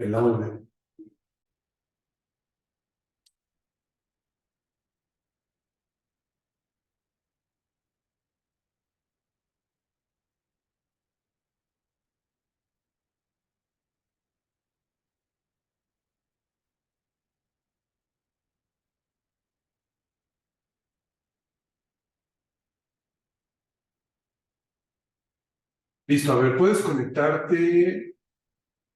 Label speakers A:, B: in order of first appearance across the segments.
A: el audio. Listo, a ver, puedes conectarte.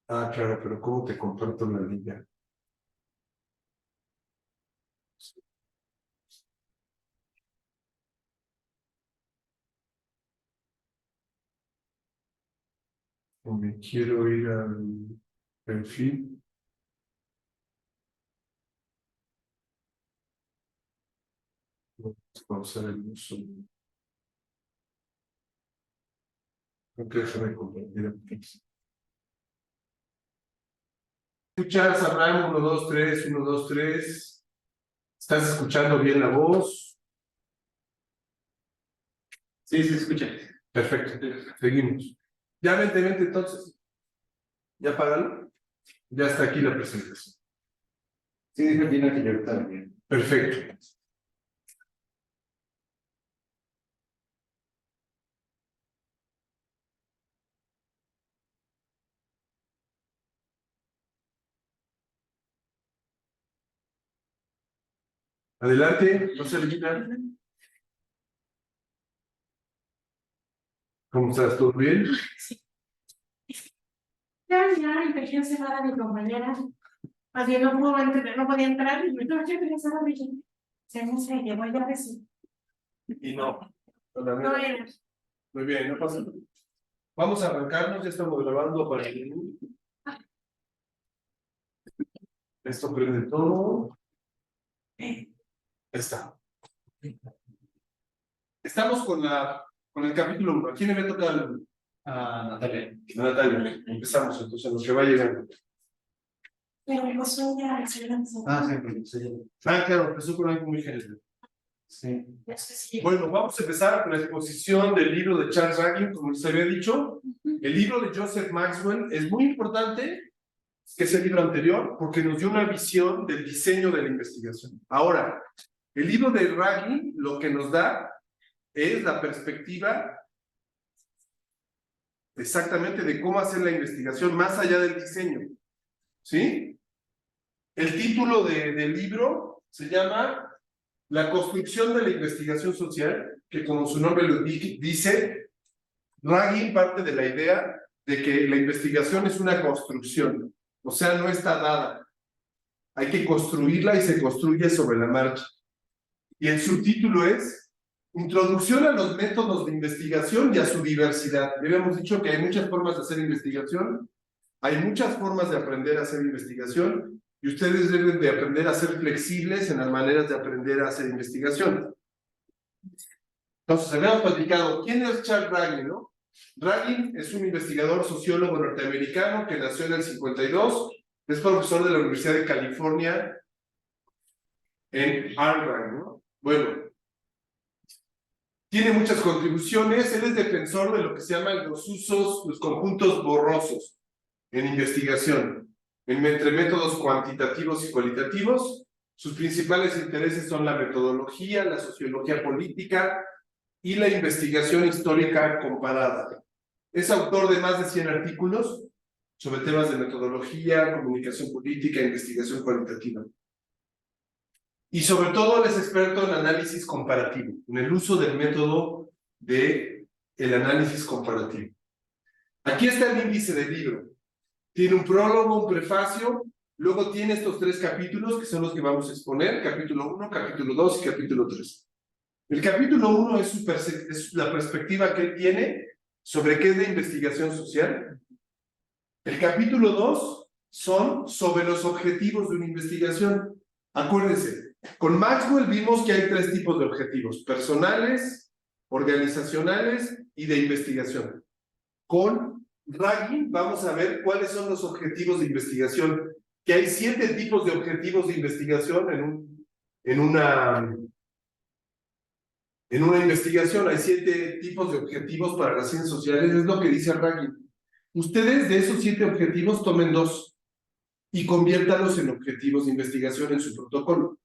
A: Ah, claro, pero ¿cómo te comparto la liga? O me quiero ir al perfil. Vamos a pausar el uso. No quiero dejar de compartir. ¿Escuchas, Abraham? 1, 2, 3, 1, 2, 3. ¿Estás escuchando bien la voz?
B: Sí, se escucha.
A: Perfecto, seguimos. Ya vente, entonces. ¿Ya pagalo? Ya está aquí la presentación.
B: Sí, dijo Gina que ya está bien.
A: Perfecto. Adelante, José Gina. ¿Cómo estás? ¿Todo bien?
C: Sí. Ya, dejé encerrar a mi compañera. Más bien no podía entrar y me tuve que regresar a mi. Se me llevó ya de sí.
A: Y no.
C: No era.
A: Muy bien, no pasa nada. Vamos a arrancarnos, ya estamos grabando para el. Esto prende todo. Ahí está. Estamos con el capítulo 1. ¿A quién le va a tocar?
B: A Natalia.
A: A Natalia. Empezamos entonces, lo que va llegando.
C: Pero empezó ya el señor.
B: Sí.
A: Claro, empezó con algo muy general.
B: Sí.
A: Bueno, vamos a empezar con la exposición del libro de Charles Raggin, como les había dicho. El libro de Joseph Maxwell es muy importante, que es el libro anterior, porque nos dio una visión del diseño de la investigación. Ahora, el libro de Raggin lo que nos da es la perspectiva exactamente de cómo hacer la investigación más allá del diseño. ¿Sí? El título del libro se llama La construcción de la investigación social, que como su nombre lo dice, Raggin parte de la idea de que la investigación es una construcción, o sea, no está dada. Hay que construirla y se construye sobre la marcha. Y el subtítulo es Introducción a los métodos de investigación y a su diversidad. Habíamos dicho que hay muchas formas de hacer investigación, hay muchas formas de aprender a hacer investigación, y ustedes deben de aprender a ser flexibles en las maneras de aprender a hacer investigación. Entonces, habíamos platicado, ¿quién es Charles Raggin, no? Raggin es un investigador sociólogo norteamericano que nació en el 52, es profesor de la Universidad de California en Irvine, ¿no? Bueno, tiene muchas contribuciones, él es defensor de lo que se llaman los conjuntos borrosos en investigación, entre métodos cuantitativos y cualitativos. Sus principales intereses son la metodología, la sociología política y la investigación histórica comparada. Es autor de más de 100 artículos sobre temas de metodología, comunicación política e investigación cualitativa. Y sobre todo él es experto en análisis comparativo, en el uso del método del análisis comparativo. Aquí está el índice del libro. Tiene un prólogo, un prefacio, luego tiene estos 3 capítulos que son los que vamos a exponer, capítulo 1, capítulo 2 y capítulo 3. El capítulo 1 es la perspectiva que él tiene sobre qué es la investigación social. El capítulo 2 son sobre los objetivos de una investigación. Acuérdense, con Maxwell vimos que hay 3 tipos de objetivos: personales, organizacionales y de investigación. Con Raggin vamos a ver cuáles son los objetivos de investigación, que hay 7 tipos de objetivos de investigación en una investigación. Hay 7 tipos de objetivos para las ciencias sociales, es lo que dice Raggin. Ustedes de esos 7 objetivos tomen 2. y conviértalos en objetivos de investigación en su protocolo.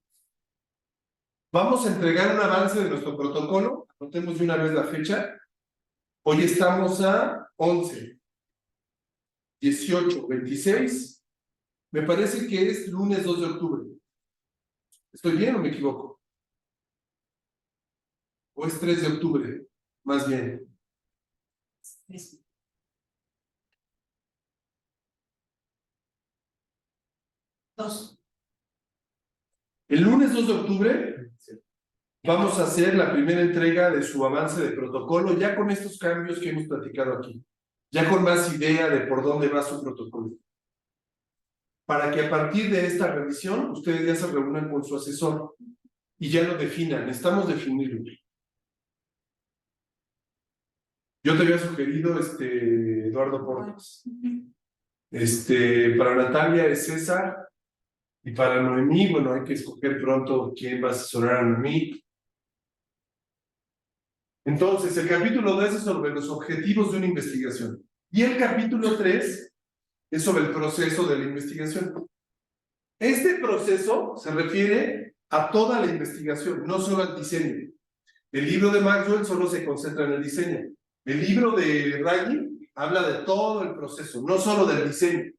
A: Vamos a entregar un avance de nuestro protocolo. Anotemos de una vez la fecha. Hoy estamos a 11, 18, 26. Me parece que es lunes 2 de octubre. ¿Estoy bien o me equivoco? ¿O es 3 de octubre? Más bien.
C: Dos.
A: El lunes 2 de octubre vamos a hacer la primera entrega de su avance de protocolo, ya con estos cambios que hemos platicado aquí, ya con más idea de por dónde va su protocolo. Para que a partir de esta revisión, ustedes ya se reúnan con su asesor y ya lo definan. Necesitamos definirlo. Yo te había sugerido, Eduardo Porras. Para Natalia es César. Y para Noemí, bueno, hay que escoger pronto quién va a asesorar a Noemí. Entonces, el capítulo 2 es sobre los objetivos de una investigación. Y el capítulo 3 es sobre el proceso de la investigación. Este proceso se refiere a toda la investigación, no solo al diseño. El libro de Maxwell solo se concentra en el diseño. El libro de Raggi habla de todo el proceso, no solo del diseño.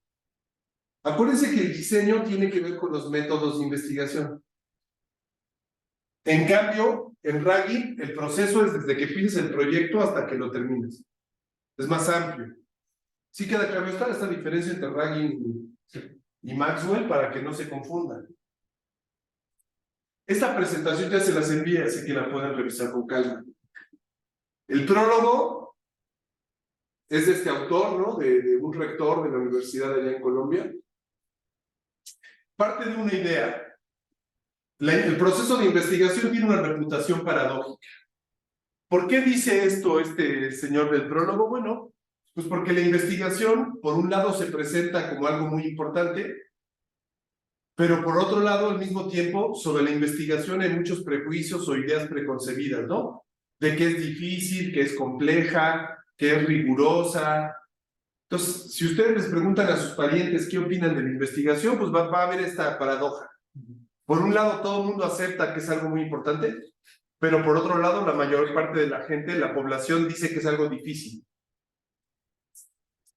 A: Acuérdense que el diseño tiene que ver con los métodos de investigación. En cambio, en Raggi, el proceso es desde que pides el proyecto hasta que lo termines. Es más amplio. Sí queda claro esta diferencia entre Raggi y Maxwell para que no se confundan. Esta presentación ya se las envía, así que la pueden revisar con calma. El prólogo es de este autor, ¿no? De un rector de la universidad allá en Colombia. Parte de una idea. El proceso de investigación tiene una reputación paradójica. ¿Por qué dice esto este señor del prólogo? Bueno, pues porque la investigación, por un lado, se presenta como algo muy importante, pero por otro lado, al mismo tiempo, sobre la investigación hay muchos prejuicios o ideas preconcebidas, ¿no? De que es difícil, que es compleja, que es rigurosa. Entonces, si ustedes les preguntan a sus parientes qué opinan de la investigación, pues va a haber esta paradoja. Por un lado, todo el mundo acepta que es algo muy importante, pero por otro lado, la mayor parte de la gente, la población, dice que es algo difícil.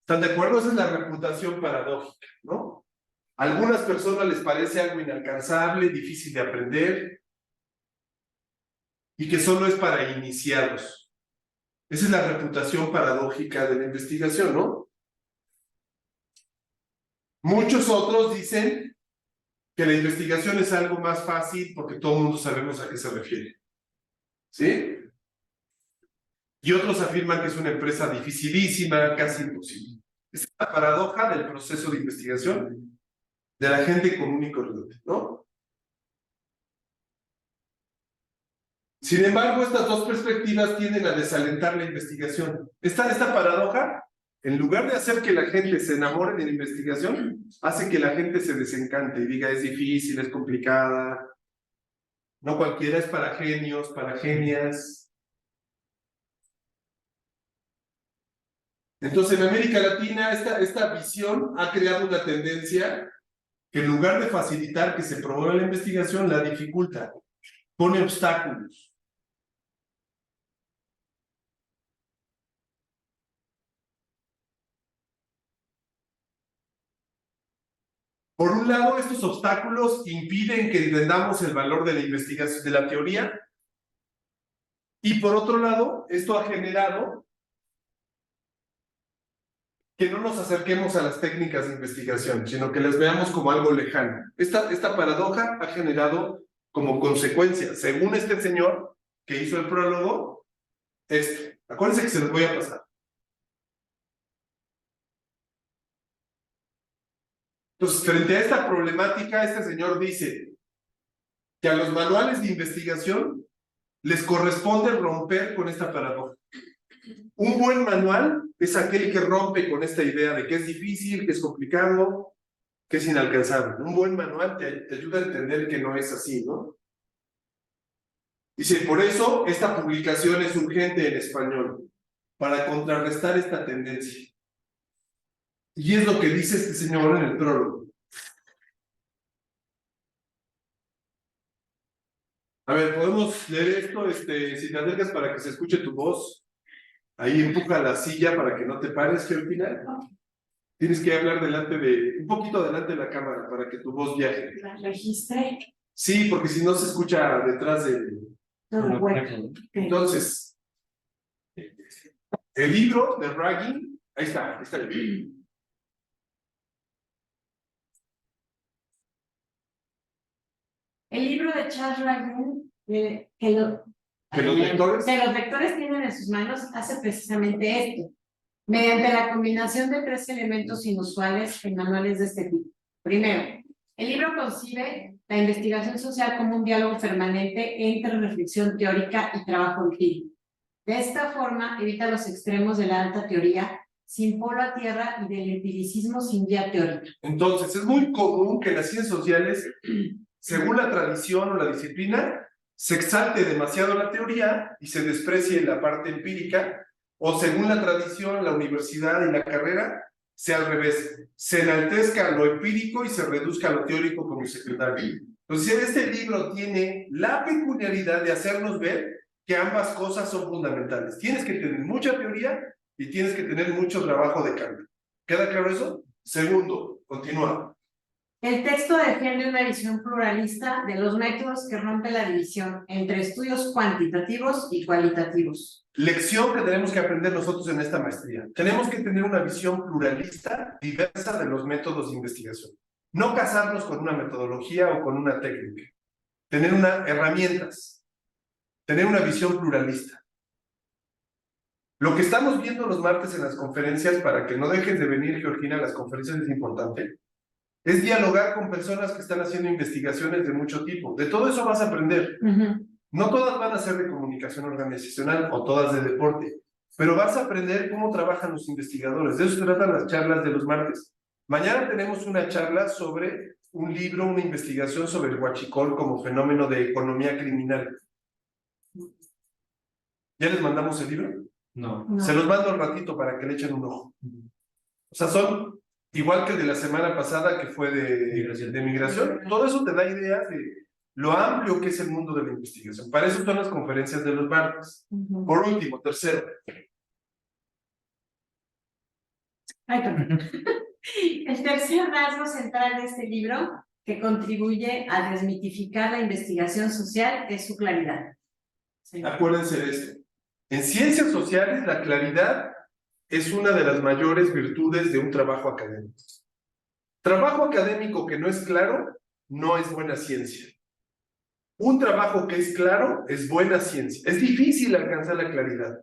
A: ¿Están de acuerdo? Esa es la reputación paradójica, ¿no? A algunas personas les parece algo inalcanzable, difícil de aprender, y que solo es para iniciados. Esa es la reputación paradójica de la investigación, ¿no? Muchos otros dicen que la investigación es algo más fácil porque todo el mundo sabemos a qué se refiere. ¿Sí? Y otros afirman que es una empresa dificilísima, casi imposible. Es la paradoja del proceso de investigación de la gente común y corriente, ¿no? Sin embargo, estas dos perspectivas tienden a desalentar la investigación. Esta paradoja, en lugar de hacer que la gente se enamore de la investigación, hace que la gente se desencante y diga es difícil, es complicada. No cualquiera es para genios, para genias. Entonces, en América Latina, esta visión ha creado una tendencia que en lugar de facilitar que se promueva la investigación, la dificulta, pone obstáculos. Por un lado, estos obstáculos impiden que entendamos el valor de la investigación, de la teoría, y por otro lado, esto ha generado que no nos acerquemos a las técnicas de investigación, sino que las veamos como algo lejano. Esta paradoja ha generado como consecuencia, según este señor que hizo el prólogo, esto. Acuérdense que se los voy a pasar. Entonces, frente a esta problemática, este señor dice que a los manuales de investigación les corresponde romper con esta paradoja. Un buen manual es aquel que rompe con esta idea de que es difícil, que es complicado, que es inalcanzable. Un buen manual te ayuda a entender que no es así, ¿no? Dice, por eso esta publicación es urgente en español, para contrarrestar esta tendencia. Y es lo que dice este señor en el prólogo. A ver, podemos leer esto, si te acercas para que se escuche tu voz. Ahí empuja la silla para que no te pares, que al final tienes que hablar un poquito delante de la cámara para que tu voz viaje.
C: La registré.
A: Sí, porque si no se escucha detrás de...
C: Todo bueno.
A: Entonces, el libro de Ragging, ahí está el libro.
C: El libro de Charles Ragun, que
A: los
C: lectores tienen en sus manos, hace precisamente esto, mediante la combinación de 3 elementos inusuales en manuales de este tipo. Primero, el libro concibe la investigación social como un diálogo permanente entre reflexión teórica y trabajo empírico. De esta forma, evita los extremos de la alta teoría, sin polo a tierra, y del empiricismo sin guía teórica.
A: Entonces, es muy común que en las ciencias sociales, según la tradición o la disciplina, se exalte demasiado la teoría y se desprecie la parte empírica, o según la tradición, la universidad y la carrera, sea al revés, se enaltezca lo empírico y se reduzca lo teórico como secundario. Entonces, este libro tiene la peculiaridad de hacernos ver que ambas cosas son fundamentales. Tienes que tener mucha teoría y tienes que tener mucho trabajo de campo. ¿Queda claro eso? Segundo, continúa.
C: El texto defiende una visión pluralista de los métodos que rompe la división entre estudios cuantitativos y cualitativos.
A: Lección que tenemos que aprender nosotros en esta maestría. Tenemos que tener una visión pluralista, diversa de los métodos de investigación. No casarnos con una metodología o con una técnica. Tener herramientas. Tener una visión pluralista. Lo que estamos viendo los martes en las conferencias, para que no dejes de venir, Georgina, a las conferencias es importante, es dialogar con personas que están haciendo investigaciones de mucho tipo. De todo eso vas a aprender. No todas van a ser de comunicación organizacional o todas de deporte, pero vas a aprender cómo trabajan los investigadores. De eso se tratan las charlas de los martes. Mañana tenemos una charla sobre un libro, una investigación sobre el huachicol como fenómeno de economía criminal. ¿Ya les mandamos el libro?
B: No.
A: Se los mando un ratito para que le echen un ojo. O sea, son igual que el de la semana pasada, que fue de migración. Todo eso te da ideas de lo amplio que es el mundo de la investigación. Para eso son las conferencias de los martes. Por último, tercero.
C: El tercer rasgo central de este libro, que contribuye a desmitificar la investigación social, es su claridad. Sí.
A: Acuérdense de esto. En ciencias sociales, la claridad es una de las mayores virtudes de un trabajo académico. Trabajo académico que no es claro, no es buena ciencia. Un trabajo que es claro, es buena ciencia. Es difícil alcanzar la claridad.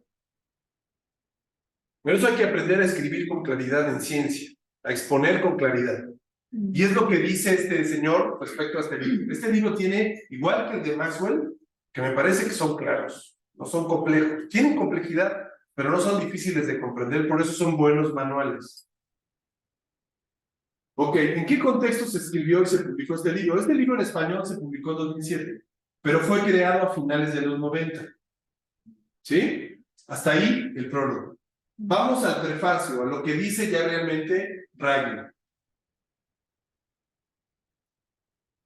A: Por eso hay que aprender a escribir con claridad en ciencia, a exponer con claridad. Y es lo que dice este señor respecto a este libro. Este libro tiene, igual que el de Maxwell, que me parece que son claros, no son complejos. Tienen complejidad, pero no son difíciles de comprender, por eso son buenos manuales. Ok, ¿en qué contexto se escribió y se publicó este libro? Este libro en español se publicó en 2007, pero fue creado a finales de los 90. ¿Sí? Hasta ahí el prólogo. Vamos al prefacio, a lo que dice ya realmente Ragging.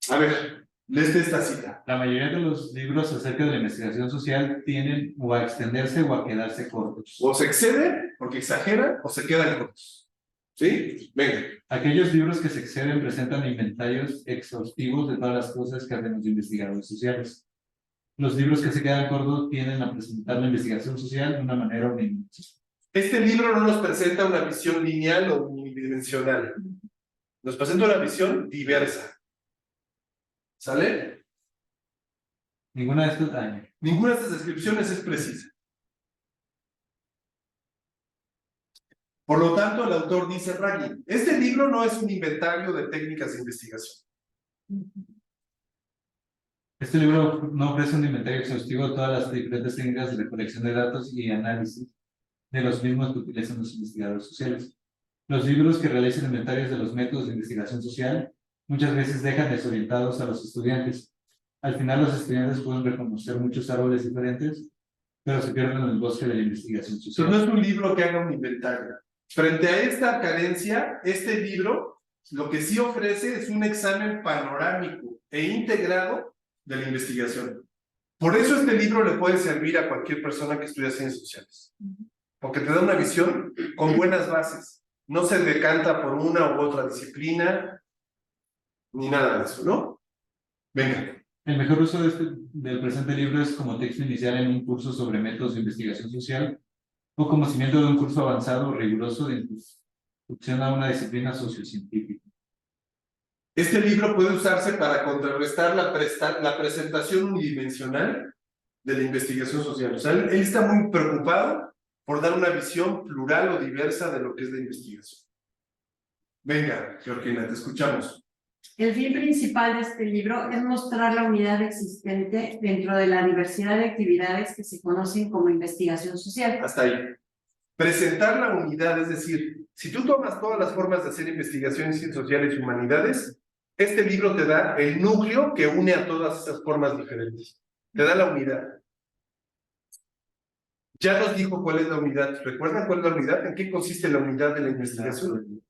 A: A ver, léete esta cita.
B: La mayoría de los libros acerca de la investigación social tienden o a extenderse o a quedarse cortos.
A: O se exceden, porque exageran, o se quedan cortos. ¿Sí? Venga.
B: Aquellos libros que se exceden presentan inventarios exhaustivos de todas las cosas que hacen los investigadores sociales. Los libros que se quedan cortos tienden a presentar la investigación social de una manera unidimensional.
A: Este libro no nos presenta una visión lineal o unidimensional. Nos presenta una visión diversa. ¿Sale?
B: Ninguna de estas
A: Ninguna de estas descripciones es precisa. Por lo tanto, el autor dice Ragging, este libro no es un inventario de técnicas de investigación.
B: Este libro no ofrece un inventario exhaustivo de todas las diferentes técnicas de recolección de datos y análisis de los mismos que utilizan los investigadores sociales. Los libros que realizan inventarios de los métodos de investigación social muchas veces dejan desorientados a los estudiantes. Al final, los estudiantes pueden reconocer muchos árboles diferentes, pero se pierden en el bosque de la investigación social.
A: Entonces, no es un libro que haga un inventario. Frente a esta carencia, este libro lo que sí ofrece es un examen panorámico e integrado de la investigación. Por eso este libro le puede servir a cualquier persona que estudia ciencias sociales, porque te da una visión con buenas bases, no se decanta por una u otra disciplina, ni nada de eso, ¿no? Venga.
B: El mejor uso del presente libro es como texto inicial en un curso sobre métodos de investigación social o como cimiento de un curso avanzado o riguroso de introducción a una disciplina sociocientífica.
A: Este libro puede usarse para contrarrestar la presentación unidimensional de la investigación social. O sea, él está muy preocupado por dar una visión plural o diversa de lo que es la investigación. Venga, Georgina, te escuchamos.
C: El fin principal de este libro es mostrar la unidad existente dentro de la diversidad de actividades que se conocen como investigación social.
A: Hasta ahí. Presentar la unidad, es decir, si tú tomas todas las formas de hacer investigación en ciencias sociales y humanidades, este libro te da el núcleo que une a todas esas formas diferentes. Te da la unidad. Ya nos dijo cuál es la unidad. ¿Recuerdan cuál es la unidad? ¿En qué consiste la unidad de la investigación?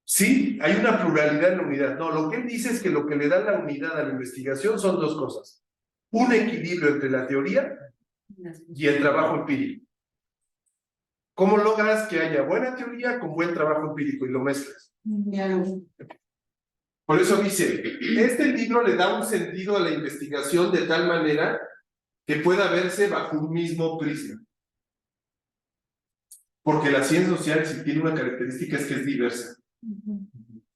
A: Sí, hay una pluralidad en la unidad. No, lo que él dice es que lo que le da la unidad a la investigación son dos cosas. Un equilibrio entre la teoría y el trabajo empírico. ¿Cómo logras que haya buena teoría con buen trabajo empírico y lo mezclas? Por eso dice, este libro le da un sentido a la investigación de tal manera que pueda verse bajo un mismo prisma. Porque la ciencia social sí tiene una característica, es que es diversa.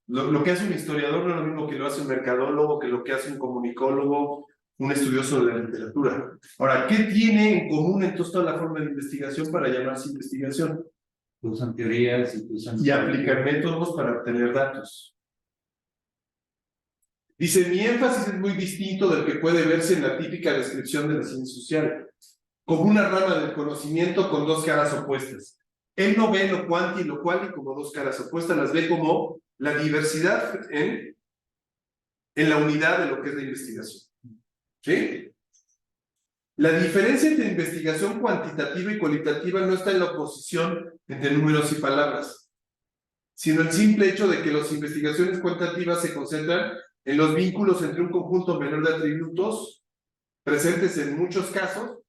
A: Lo que hace un historiador no es lo mismo que lo hace un mercadólogo, que lo que hace un comunicólogo, un estudioso de la literatura. Ahora, ¿qué tiene en común entonces toda la forma de investigación para llamarse investigación?
B: Usan teorías
A: y aplicar métodos para obtener datos. Dice, mi énfasis es muy distinto del que puede verse en la típica descripción de la ciencia social, como una rama del conocimiento con dos caras opuestas. Él no ve lo cuanti y lo quali como dos caras opuestas, las ve como la diversidad en la unidad de lo que es la investigación. ¿Sí? La diferencia entre investigación cuantitativa y cualitativa no está en la oposición entre números y palabras, sino el simple hecho de que las investigaciones cuantitativas se concentran en los vínculos entre un conjunto menor de atributos presentes en muchos casos,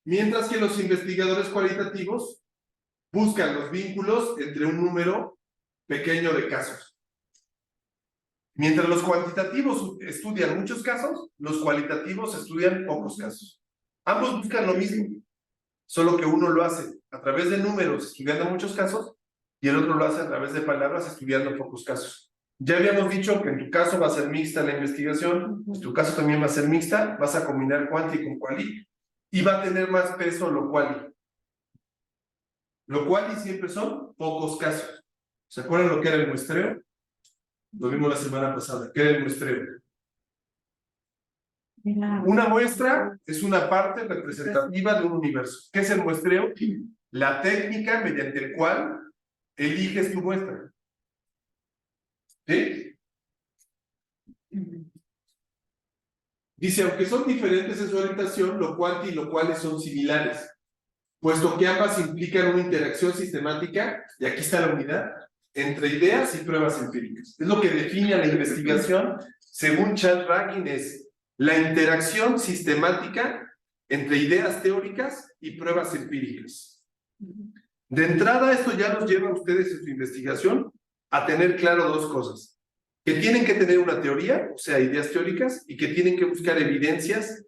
A: mientras que los investigadores cualitativos buscan los vínculos entre un número pequeño de casos. Mientras los cuantitativos estudian muchos casos, los cualitativos estudian pocos casos. Ambos buscan lo mismo, solo que uno lo hace a través de números estudiando muchos casos y el otro lo hace a través de palabras estudiando pocos casos. Ya habíamos dicho que en tu caso va a ser mixta la investigación, en tu caso también va a ser mixta, vas a combinar cuanti con quali y va a tener más peso lo quali. Lo quali siempre son pocos casos. ¿Se acuerdan lo que era el muestreo? Lo vimos la semana pasada. ¿Qué era el muestreo? Una muestra es una parte representativa de un universo. ¿Qué es el muestreo? La técnica mediante la cual eliges tu muestra. ¿Sí? Dice, aunque son diferentes en su orientación, lo cuanti y lo quali son similares, puesto que ambas implican una interacción sistemática, y aquí está la unidad, entre ideas y pruebas empíricas. Es lo que define a la investigación, según Charles Raggin, es la interacción sistemática entre ideas teóricas y pruebas empíricas. De entrada, esto ya nos lleva a ustedes en su investigación a tener claro dos cosas. Que tienen que tener una teoría, o sea, ideas teóricas, y que tienen que buscar evidencias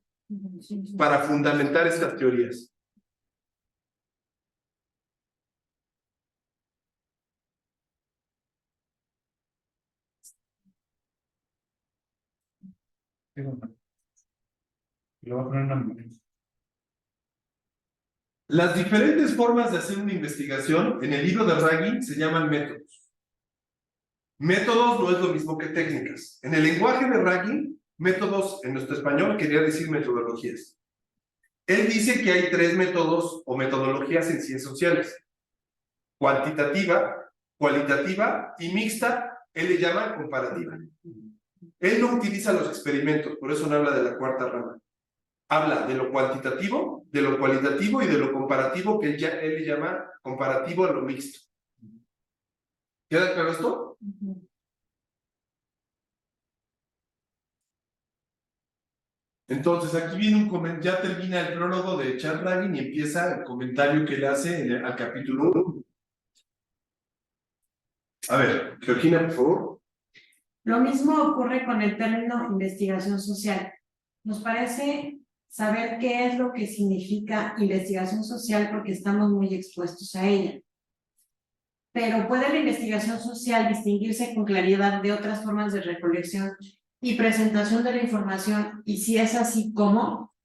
A: para fundamentar estas teorías. Las diferentes formas de hacer una investigación en el libro de Raggin se llaman métodos. Métodos no es lo mismo que técnicas. En el lenguaje de Raggin, métodos en nuestro español quería decir metodologías. Él dice que hay tres métodos o metodologías en ciencias sociales: cuantitativa, cualitativa y mixta. Él le llama comparativa. Él no utiliza los experimentos, por eso no habla de la cuarta rama. Habla de lo cuantitativo, de lo cualitativo y de lo comparativo, que él le llama comparativo a lo mixto. ¿Queda claro esto? Entonces, aquí viene un comentario, ya termina el prólogo de Charles Raggin y empieza el comentario que él hace al capítulo 1. A ver, Georgina, por favor.
C: Lo mismo ocurre con el término investigación social. Nos parece saber qué es lo que significa investigación social porque estamos muy expuestos a ella. Pero ¿puede la investigación social distinguirse con claridad de otras formas de recolección y presentación de la información? Y si es así, ¿cómo?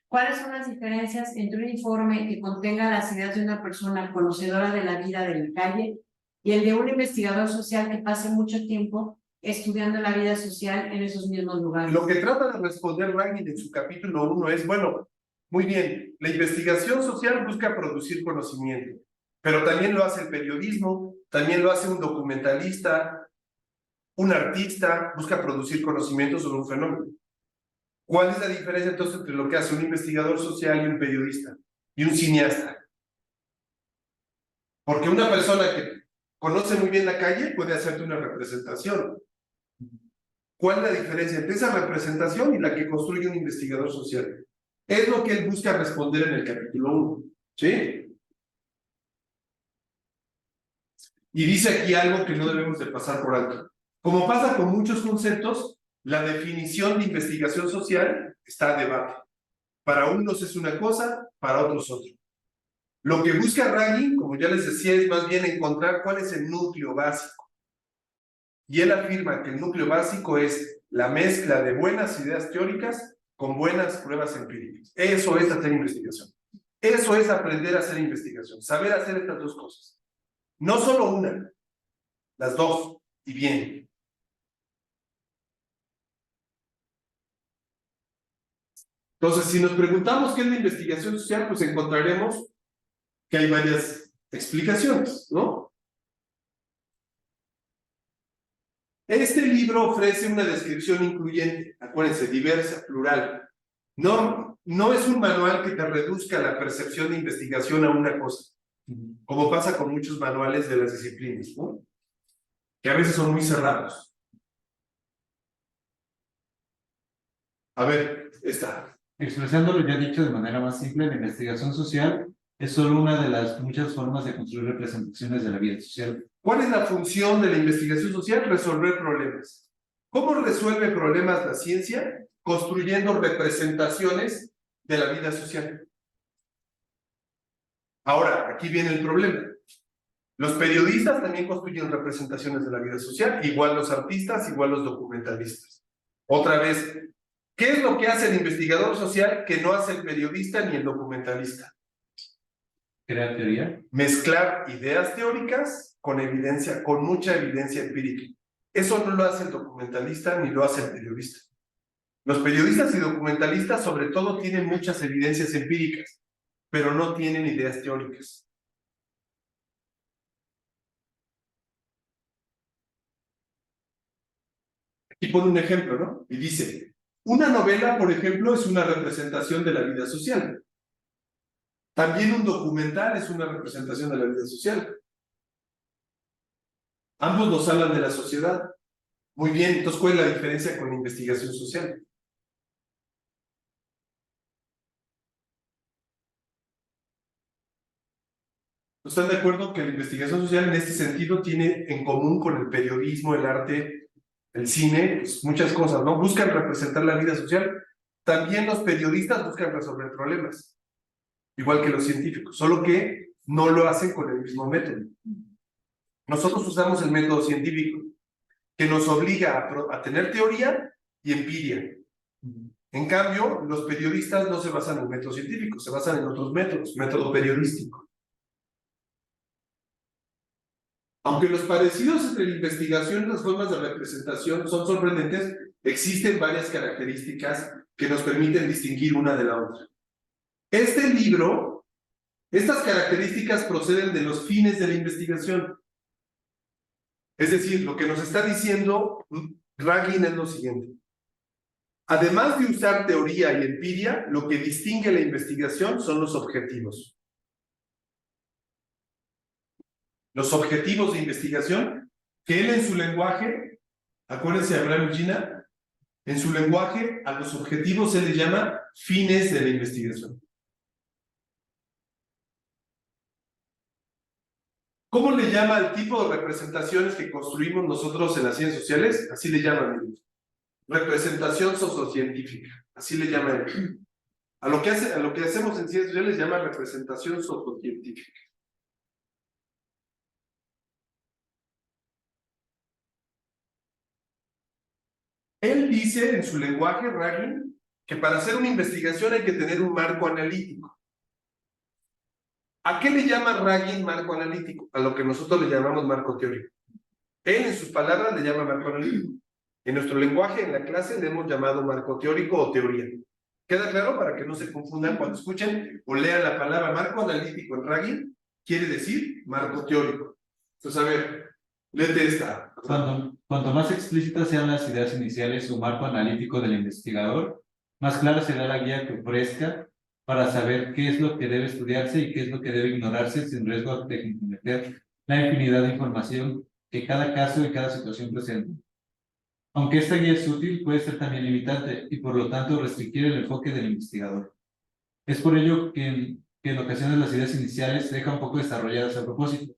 C: ¿Cuáles son las diferencias entre un informe que contenga las ideas de una persona conocedora de la vida de la calle y el de un investigador social que pase mucho tiempo estudiando la vida social en esos mismos lugares?
A: Lo que trata de responder Raggin en su capítulo 1 es, bueno, muy bien, la investigación social busca producir conocimiento, pero también lo hace el periodismo, también lo hace un documentalista, un artista, busca producir conocimiento sobre un fenómeno. ¿Cuál es la diferencia entonces entre lo que hace un investigador social y un periodista y un cineasta? Porque una persona que conoce muy bien la calle puede hacerte una representación. ¿Cuál es la diferencia entre esa representación y la que construye un investigador social? Es lo que él busca responder en el capítulo 1. ¿Sí? Y dice aquí algo que no debemos de pasar por alto. Como pasa con muchos conceptos, la definición de investigación social está a debate. Para unos es una cosa, para otros otra. Lo que busca Raggin, como ya les decía, es más bien encontrar cuál es el núcleo básico. Y él afirma que el núcleo básico es la mezcla de buenas ideas teóricas con buenas pruebas empíricas. Eso es hacer investigación. Eso es aprender a hacer investigación, saber hacer estas dos cosas. No solo una, las dos, y bien. Entonces, si nos preguntamos qué es la investigación social, pues encontraremos que hay varias explicaciones, ¿no? Este libro ofrece una descripción incluyente, acuérdense, diversa, plural. No es un manual que te reduzca la percepción de investigación a una cosa, como pasa con muchos manuales de las disciplinas, ¿no? Que a veces son muy cerrados. A ver, esta.
B: Expresando lo ya dicho de manera más simple, la investigación social es solo una de las muchas formas de construir representaciones de la vida social.
A: ¿Cuál es la función de la investigación social? Resolver problemas. ¿Cómo resuelve problemas la ciencia? Construyendo representaciones de la vida social. Ahora, aquí viene el problema. Los periodistas también construyen representaciones de la vida social, igual los artistas, igual los documentalistas. Otra vez, ¿qué es lo que hace el investigador social que no hace el periodista ni el documentalista?
B: ¿Crear teoría?
A: Mezclar ideas teóricas con evidencia, con mucha evidencia empírica. Eso no lo hace el documentalista ni lo hace el periodista. Los periodistas y documentalistas sobre todo tienen muchas evidencias empíricas, pero no tienen ideas teóricas. Aquí pone un ejemplo, ¿no? Y dice, una novela, por ejemplo, es una representación de la vida social. También un documental es una representación de la vida social. Ambos nos hablan de la sociedad. Muy bien, entonces, ¿cuál es la diferencia con la investigación social? ¿Están de acuerdo que la investigación social en este sentido tiene en común con el periodismo, el arte, el cine, pues muchas cosas, ¿no? Buscan representar la vida social. También los periodistas buscan resolver problemas, igual que los científicos, solo que no lo hacen con el mismo método. Nosotros usamos el método científico, que nos obliga a tener teoría y empiria. En cambio, los periodistas no se basan en el método científico, se basan en otros métodos, método periodístico. Aunque los parecidos entre la investigación y las formas de representación son sorprendentes, existen varias características que nos permiten distinguir una de la otra. Este libro, estas características proceden de los fines de la investigación. Es decir, lo que nos está diciendo Raggin es lo siguiente. Además de usar teoría y empiria, lo que distingue la investigación son los objetivos. Los objetivos de investigación, que él en su lenguaje, acuérdense de Abraham y Gina, En su lenguaje, a los objetivos se les llama fines de la investigación. ¿Cómo le llama al tipo de representaciones que construimos nosotros en las ciencias sociales? Así le llaman ellos. Representación sociocientífica. Así le llaman ellos. A lo que hacemos en ciencias sociales llama representación sociocientífica. Él dice en su lenguaje, Ragin, que para hacer una investigación hay que tener un marco analítico. ¿A qué le llama Ragin marco analítico? A lo que nosotros le llamamos marco teórico. Él, en sus palabras, le llama marco analítico. En nuestro lenguaje, en la clase, le hemos llamado marco teórico o teoría. ¿Queda claro? Para que no se confundan cuando escuchen o lean la palabra marco analítico en Ragin, quiere decir marco teórico. Entonces, a ver, léete esta.
B: Cuanto más explícitas sean las ideas iniciales o marco analítico del investigador, más clara será la guía que ofrezca para saber qué es lo que debe estudiarse y qué es lo que debe ignorarse sin riesgo de comprometer la infinidad de información que cada caso y cada situación presenta. Aunque esta guía es útil, puede ser también limitante y por lo tanto restringir el enfoque del investigador. Es por ello que en ocasiones las ideas iniciales se dejan poco desarrolladas a propósito,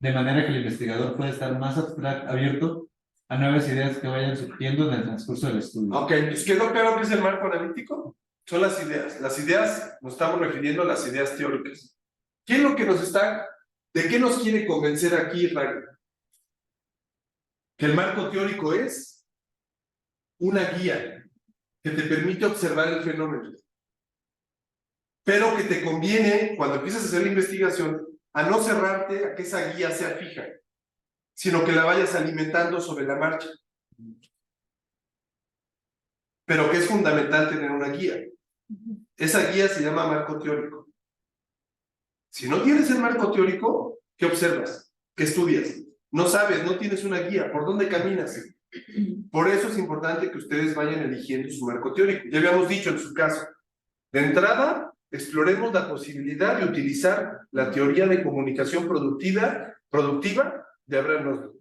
B: de manera que el investigador puede estar más abierto a nuevas ideas que vayan surgiendo en el transcurso del estudio.
A: Ok, ¿les quedó claro qué es el marco analítico? Son las ideas. Las ideas, nos estamos refiriendo a las ideas teóricas. ¿Qué es lo que de qué nos quiere convencer aquí Ragin? Que el marco teórico es una guía que te permite observar el fenómeno, pero que te conviene, cuando empiezas a hacer la investigación, a no cerrarte a que esa guía sea fija, sino que la vayas alimentando sobre la marcha. Pero que es fundamental tener una guía. Esa guía se llama marco teórico. Si no tienes el marco teórico, ¿qué observas? ¿Qué estudias? No sabes, no tienes una guía. ¿Por dónde caminas? Por eso es importante que ustedes vayan eligiendo su marco teórico. Ya habíamos dicho en su caso, de entrada, exploremos la posibilidad de utilizar la teoría de comunicación productiva de Abraham Maslow.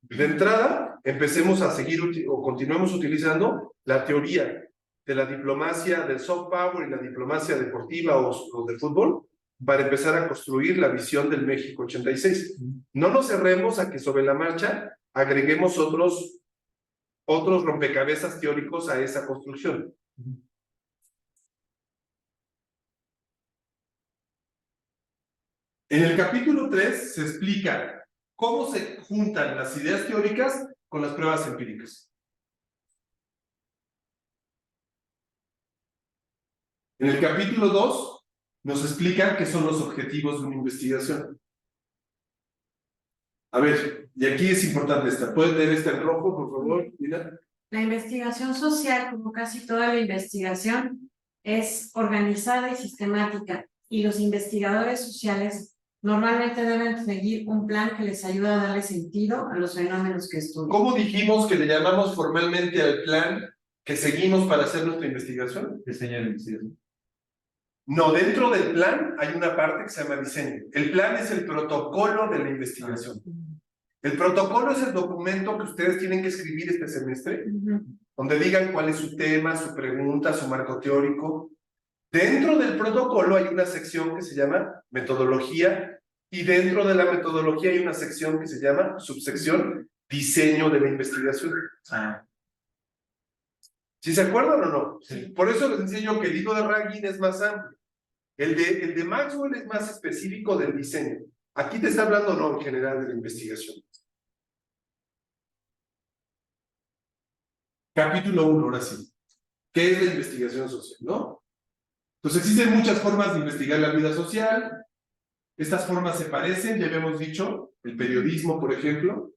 A: De entrada, empecemos a seguir o continuemos utilizando la teoría de la diplomacia del soft power y la diplomacia deportiva o de fútbol para empezar a construir la visión del México 86. No nos cerremos a que sobre la marcha agreguemos otros rompecabezas teóricos a esa construcción. En el capítulo 3 se explica cómo se juntan las ideas teóricas con las pruebas empíricas. En el capítulo 2 nos explican qué son los objetivos de una investigación. A ver, y aquí es importante esta. ¿Puedes leer esta en rojo, por favor, Lina?
C: La investigación social, como casi toda la investigación, es organizada y sistemática, y los investigadores sociales normalmente deben seguir un plan que les ayude a darle sentido a los fenómenos que estudian.
A: ¿Cómo dijimos que le llamamos formalmente al plan que seguimos para hacer nuestra investigación?
B: Diseño de investigación.
A: No, dentro del plan hay una parte que se llama diseño. El plan es el protocolo de la investigación. El protocolo es el documento que ustedes tienen que escribir este semestre, donde digan cuál es su tema, su pregunta, su marco teórico. Dentro del protocolo hay una sección que se llama metodología y dentro de la metodología hay una sección que se llama subsección diseño de la investigación. ¿Sí se acuerdan o no?
B: Sí.
A: Por eso les enseño que el libro de Ragin es más amplio. El de Maxwell es más específico del diseño. Aquí te está hablando no en general de la investigación. Capítulo 1, ahora sí. ¿Qué es la investigación social, no? Entonces existen muchas formas de investigar la vida social. Estas formas se parecen, ya habíamos dicho, el periodismo, por ejemplo.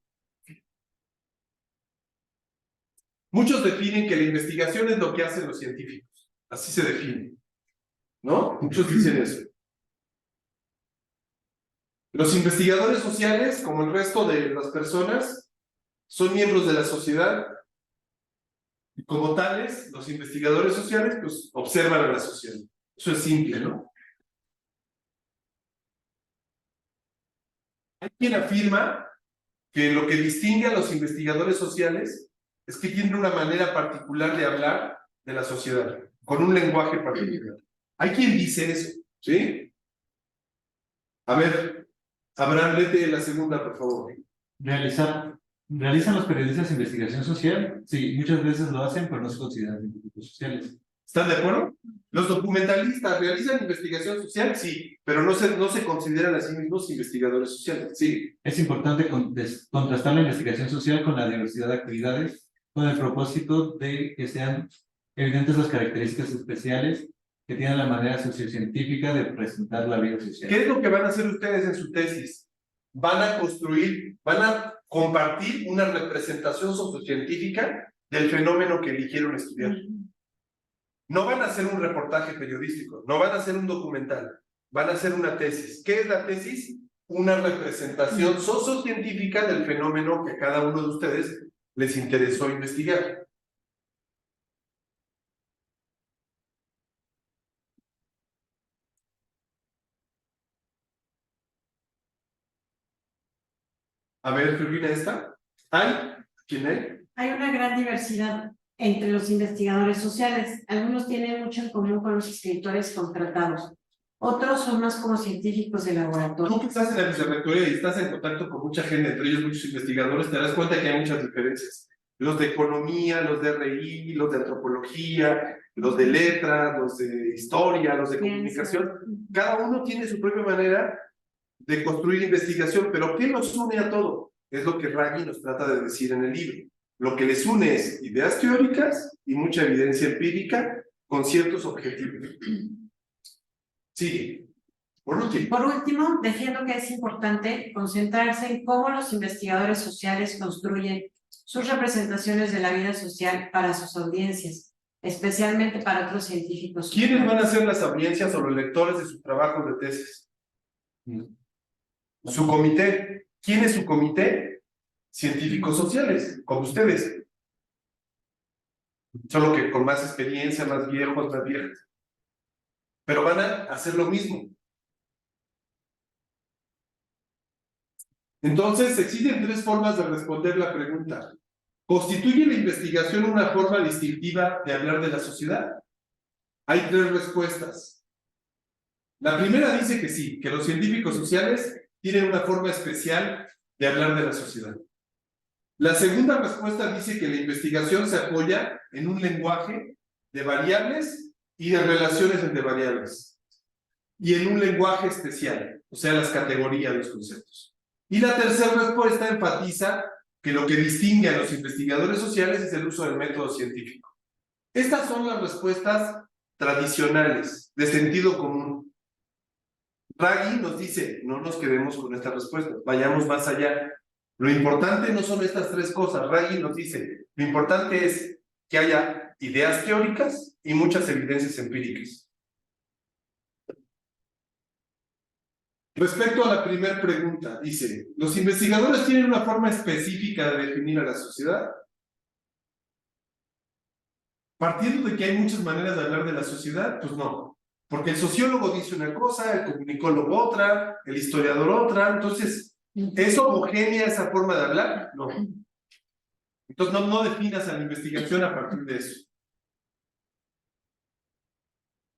A: Muchos definen que la investigación es lo que hacen los científicos. Así se define, ¿no? Muchos dicen eso. Los investigadores sociales, como el resto de las personas, son miembros de la sociedad. Y como tales, los investigadores sociales, pues, observan a la sociedad. Eso es simple, ¿no? Hay quien afirma que lo que distingue a los investigadores sociales es que tienen una manera particular de hablar de la sociedad, con un lenguaje particular. Hay quien dice eso, ¿sí? A ver, Abraham, léete la segunda, por favor.
B: ¿Realizan los periodistas investigación social? Sí, muchas veces lo hacen, pero no se consideran científicos sociales.
A: ¿Están de acuerdo? Los documentalistas realizan investigación social, sí, pero no se consideran a sí mismos investigadores sociales, sí.
B: Es importante contrastar la investigación social con la diversidad de actividades, con el propósito de que sean evidentes las características especiales que tiene la manera sociocientífica de presentar la vida social.
A: ¿Qué es lo que van a hacer ustedes en su tesis? Van a compartir una representación sociocientífica del fenómeno que eligieron estudiar. No van a hacer un reportaje periodístico, no van a hacer un documental, van a hacer una tesis. ¿Qué es la tesis? Una representación sociocientífica del fenómeno que a cada uno de ustedes les interesó investigar. A ver, Fermina, ¿esta? ¿Quién hay?
C: Hay una gran diversidad entre los investigadores sociales. Algunos tienen mucho en común con los escritores contratados. Otros son más como científicos de laboratorio.
A: Tú que estás en la vicerrectoría y estás en contacto con mucha gente, entre ellos muchos investigadores, te das cuenta que hay muchas diferencias. Los de economía, los de RI, los de antropología, los de letras, los de historia, los de comunicación. Cada uno tiene su propia manera de construir investigación, pero ¿qué nos une a todo? Es lo que Raggi nos trata de decir en el libro. Lo que les une es ideas teóricas y mucha evidencia empírica con ciertos objetivos. Sigue. Por último,
C: defiendo que es importante concentrarse en cómo los investigadores sociales construyen sus representaciones de la vida social para sus audiencias, especialmente para otros científicos.
A: ¿Quiénes van a ser las audiencias o los lectores de sus trabajos de tesis? Su comité. ¿Quién es su comité? Científicos sociales, como ustedes. Solo que con más experiencia, más viejos, más viejas. Pero van a hacer lo mismo. Entonces, existen tres formas de responder la pregunta. ¿Constituye la investigación una forma distintiva de hablar de la sociedad? Hay tres respuestas. La primera dice que sí, que los científicos sociales tienen una forma especial de hablar de la sociedad. La segunda respuesta dice que la investigación se apoya en un lenguaje de variables y de relaciones entre variables, y en un lenguaje especial, o sea, las categorías, los conceptos. Y la tercera respuesta enfatiza que lo que distingue a los investigadores sociales es el uso del método científico. Estas son las respuestas tradicionales, de sentido común. Raggi nos dice, no nos quedemos con esta respuesta, vayamos más allá. Lo importante no son estas tres cosas. Raggi nos dice, lo importante es que haya ideas teóricas y muchas evidencias empíricas. Respecto a la primera pregunta, dice, ¿los investigadores tienen una forma específica de definir a la sociedad? Partiendo de que hay muchas maneras de hablar de la sociedad, pues no. Porque el sociólogo dice una cosa, el comunicólogo otra, el historiador otra. Entonces, ¿es homogénea esa forma de hablar? No. Entonces, no definas a la investigación a partir de eso.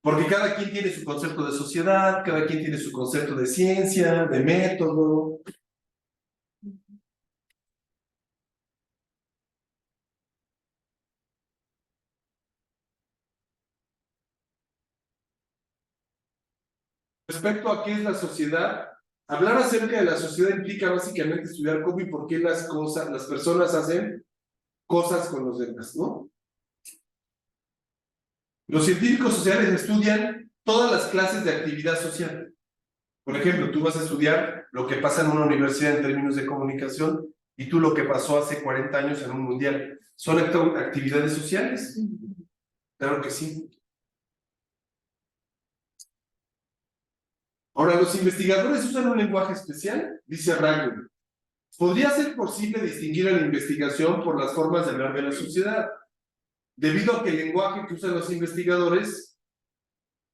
A: Porque cada quien tiene su concepto de sociedad, cada quien tiene su concepto de ciencia, de método. Respecto a qué es la sociedad, hablar acerca de la sociedad implica básicamente estudiar cómo y por qué las personas hacen cosas con los demás, ¿no? Los científicos sociales estudian todas las clases de actividad social. Por ejemplo, tú vas a estudiar lo que pasa en una universidad en términos de comunicación y tú lo que pasó hace 40 años en un mundial. ¿Son actividades sociales? Claro que sí. Ahora, los investigadores usan un lenguaje especial, dice Raggi. Podría ser posible distinguir a la investigación por las formas de hablar de la sociedad, debido a que el lenguaje que usan los investigadores,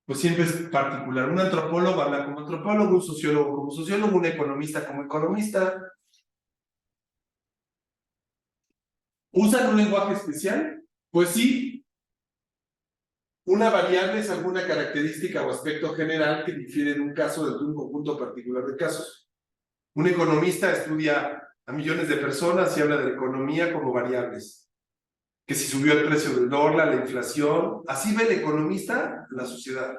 A: pues siempre es particular. Un antropólogo habla como antropólogo, un sociólogo como sociólogo, un economista como economista. ¿Usan un lenguaje especial? Pues sí. Una variable es alguna característica o aspecto general que difiere de un caso de un conjunto particular de casos. Un economista estudia a millones de personas y habla de la economía como variables. Que si subió el precio del dólar, la inflación, así ve el economista la sociedad.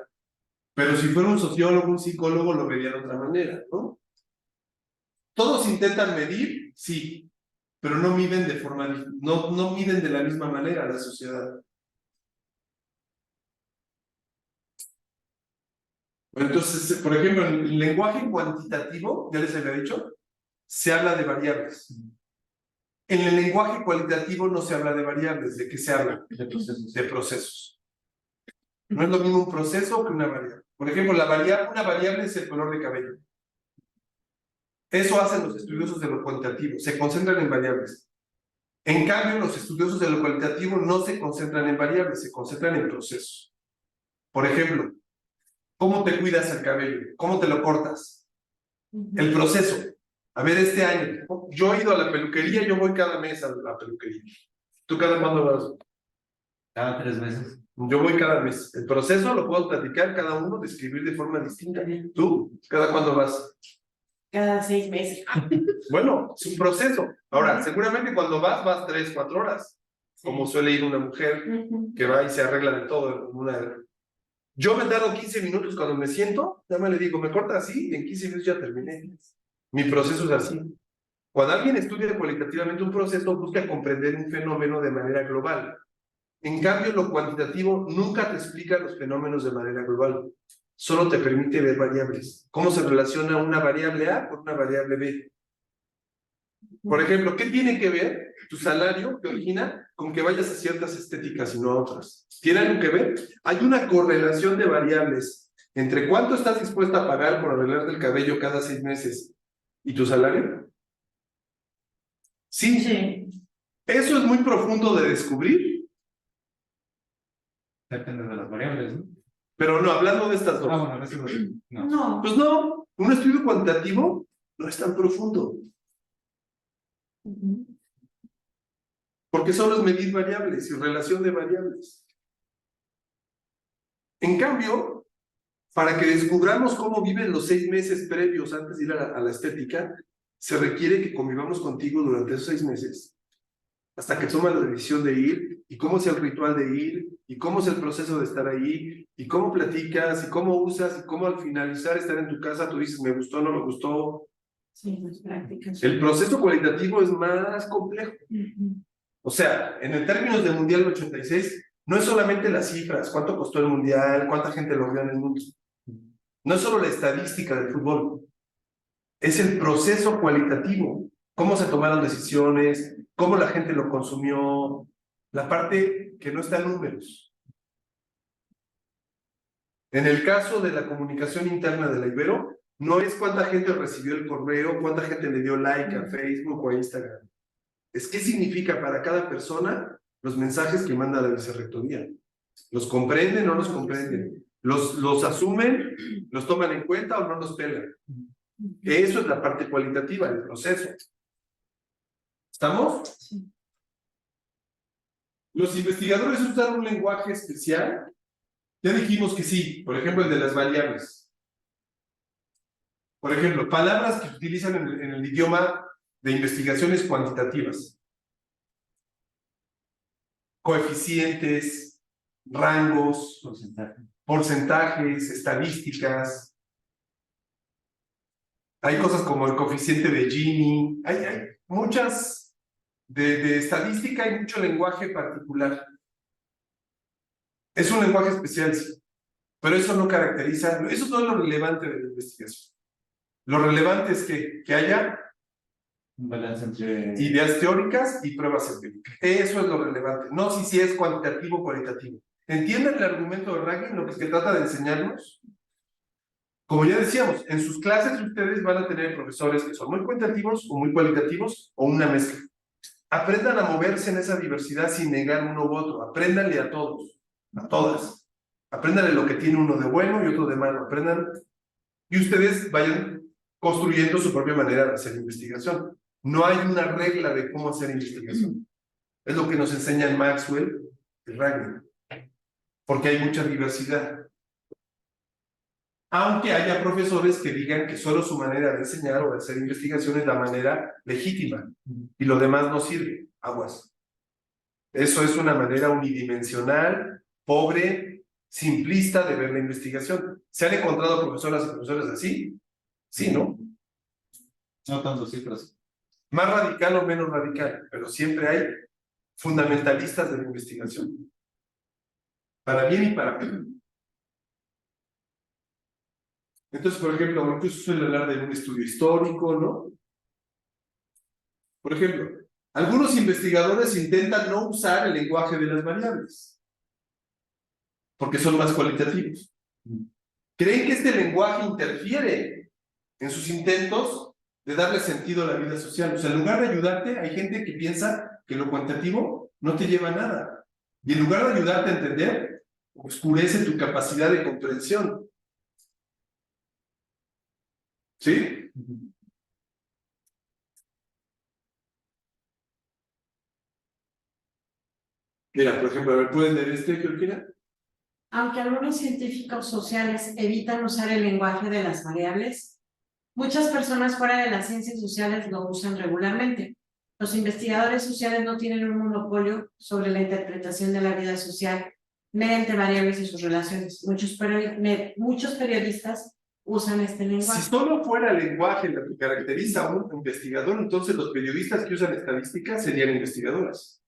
A: Pero si fuera un sociólogo, un psicólogo, lo vería de otra manera, ¿no? Todos intentan medir, sí, pero no miden de forma, no miden de la misma manera la sociedad. Entonces, por ejemplo, en el lenguaje cuantitativo, ya les había dicho, se habla de variables. En el lenguaje cualitativo no se habla de variables. ¿De qué se habla?
B: De procesos.
A: De procesos. No es lo mismo un proceso que una variable. Por ejemplo, una variable es el color de cabello. Eso hacen los estudiosos de lo cuantitativo, se concentran en variables. En cambio, los estudiosos de lo cualitativo no se concentran en variables, se concentran en procesos. Por ejemplo, ¿cómo te cuidas el cabello? ¿Cómo te lo cortas? El proceso. A ver, este año, yo he ido a la peluquería, yo voy cada mes a la peluquería. ¿Tú cada cuándo vas?
B: Cada 3 meses.
A: Yo voy cada mes. El proceso lo puedo platicar cada uno, describir de forma distinta. ¿Tú? ¿Cada cuándo vas?
C: Cada 6 meses.
A: Bueno, es un proceso. Ahora, seguramente cuando vas 3, 4 horas, como suele ir una mujer que va y se arregla de todo. Yo me tardo 15 minutos cuando me siento, ya me le digo, me corta así y en 15 minutos ya terminé. Mi proceso es así. Cuando alguien estudia cualitativamente un proceso, busca comprender un fenómeno de manera global. En cambio, lo cuantitativo nunca te explica los fenómenos de manera global. Solo te permite ver variables. ¿Cómo se relaciona una variable A con una variable B? Por ejemplo, ¿qué tiene que ver tu salario que origina con que vayas a ciertas estéticas y no a otras? ¿Tiene algo que ver? Hay una correlación de variables entre cuánto estás dispuesta a pagar por arreglarte el cabello cada 6 meses y tu salario. Sí. Eso es muy profundo de descubrir.
B: Depende de las variables, ¿no?
A: Pero no, hablando de estas dos.
B: Bueno, eso no.
C: No.
A: Pues no, un estudio cuantitativo no es tan profundo. Porque solo es medir variables y relación de variables. En cambio, para que descubramos cómo viven los 6 meses previos antes de ir a la estética, se requiere que convivamos contigo durante esos 6 meses, hasta que tomas la decisión de ir, y cómo es el ritual de ir, y cómo es el proceso de estar ahí, y cómo platicas, y cómo usas, y cómo al finalizar estar en tu casa tú dices, me gustó, no me gustó.
C: Sí, las prácticas.
A: El proceso cualitativo es más complejo. O sea, en el términos del Mundial 86, no es solamente las cifras, cuánto costó el Mundial, cuánta gente lo vio en el mundo. No es solo la estadística del fútbol, es el proceso cualitativo, cómo se tomaron decisiones, cómo la gente lo consumió, la parte que no está en números. En el caso de la comunicación interna de la Ibero, no es cuánta gente recibió el correo, cuánta gente le dio like a Facebook o a Instagram. Es qué significa para cada persona los mensajes que manda la vicerrectoría. ¿Los comprenden o no los comprenden? ¿Los asumen, los toman en cuenta o no los pelan? Eso es la parte cualitativa del proceso. ¿Estamos?
C: Sí.
A: Los investigadores usan un lenguaje especial. Ya dijimos que sí, por ejemplo, el de las variables. Por ejemplo, palabras que se utilizan en el idioma de investigaciones cuantitativas. Coeficientes, rangos, porcentajes, estadísticas. Hay cosas como el coeficiente de Gini. Hay muchas de estadística y mucho lenguaje particular. Es un lenguaje especial, sí, pero eso no caracteriza, eso no es lo relevante de la investigación. Lo relevante es que haya
B: un balance entre
A: ideas teóricas y pruebas empíricas. Eso es lo relevante, no si es cuantitativo o cualitativo. ¿Entienden el argumento de Raggin, lo que se trata de enseñarnos? Como ya decíamos, en sus clases ustedes van a tener profesores que son muy cuantitativos o muy cualitativos o una mezcla. Aprendan a moverse en esa diversidad sin negar uno u otro. Apréndanle a todos, a todas. Apréndanle lo que tiene uno de bueno y otro de malo. Aprendan y ustedes vayan construyendo su propia manera de hacer investigación. No hay una regla de cómo hacer investigación. Es lo que nos enseñan Maxwell y Ragnar. Porque hay mucha diversidad. Aunque haya profesores que digan que solo su manera de enseñar o de hacer investigación es la manera legítima y lo demás no sirve. Aguas. Eso es una manera unidimensional, pobre, simplista de ver la investigación. ¿Se han encontrado profesoras y profesores así? Sí, ¿no?
B: No tanto, sí, pero sí.
A: Más radical o menos radical, pero siempre hay fundamentalistas de la investigación. Para bien y para mal. Entonces, por ejemplo, incluso suele hablar de un estudio histórico, ¿no? Por ejemplo, algunos investigadores intentan no usar el lenguaje de las variables, porque son más cualitativos. Creen que este lenguaje interfiere en sus intentos de darle sentido a la vida social. O sea, en lugar de ayudarte, hay gente que piensa que lo cuantitativo no te lleva a nada. Y en lugar de ayudarte a entender, oscurece tu capacidad de comprensión. ¿Sí? Mira, por ejemplo, a ver, ¿pueden leer este, Georgina?
C: Aunque algunos científicos sociales evitan usar el lenguaje de las variables, muchas personas fuera de las ciencias sociales lo usan regularmente. Los investigadores sociales no tienen un monopolio sobre la interpretación de la vida social mediante variables y sus relaciones. Muchos periodistas usan este
A: Si
C: lenguaje.
A: solo fuera el lenguaje lo que caracteriza a un investigador, entonces los periodistas que usan estadística serían investigadoras.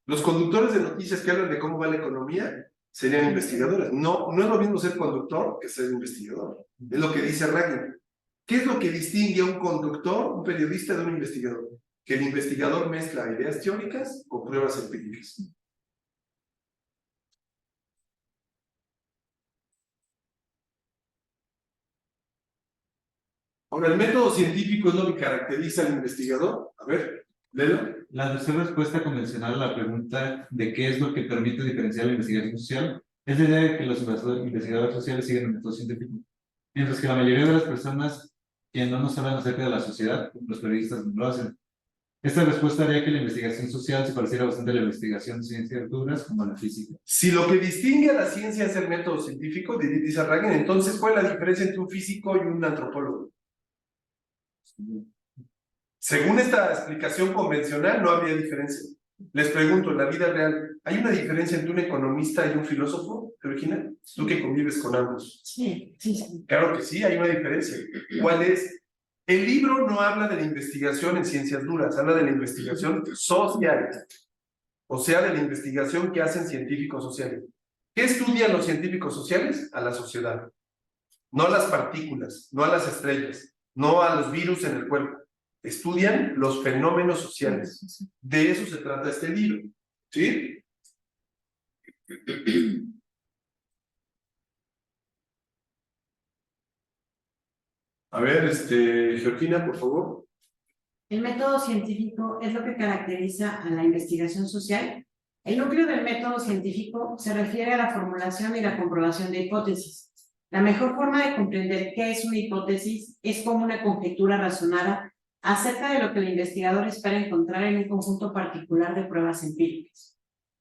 A: Los conductores de noticias que hablan de cómo va la economía serían investigadores. No, no es lo mismo ser conductor que ser investigador. Es lo que dice Ragnar. ¿Qué es lo que distingue a un conductor, un periodista, de un investigador? Que el investigador mezcla ideas teóricas con pruebas empíricas. Ahora, el método científico es lo que caracteriza al investigador. A ver, léelo.
B: La tercera respuesta convencional a la pregunta de qué es lo que permite diferenciar la investigación social es la idea de que los investigadores sociales siguen el método científico, mientras que la mayoría de las personas que no nos hablan acerca de la sociedad, como los periodistas, no lo hacen. Esta respuesta haría que la investigación social se pareciera bastante a la investigación de ciencias duras como la física.
A: Si lo que distingue a la ciencia es el método científico, dice Ragnar, entonces, ¿cuál es la diferencia entre un físico y un antropólogo? Según esta explicación convencional, no habría diferencia. Les pregunto, en la vida real, ¿hay una diferencia entre un economista y un filósofo, Georgina? Tú que convives con ambos.
C: Sí, sí, sí.
A: Claro que sí, hay una diferencia. ¿Cuál es? El libro no habla de la investigación en ciencias duras, habla de la investigación social. O sea, de la investigación que hacen científicos sociales. ¿Qué estudian los científicos sociales? A la sociedad. No a las partículas, no a las estrellas, no a los virus en el cuerpo. Estudian los fenómenos sociales. De eso se trata este libro. ¿Sí? A ver, Georgina, por favor.
C: El método científico es lo que caracteriza a la investigación social. El núcleo del método científico se refiere a la formulación y la comprobación de hipótesis. La mejor forma de comprender qué es una hipótesis es como una conjetura razonada acerca de lo que el investigador espera encontrar en un conjunto particular de pruebas empíricas.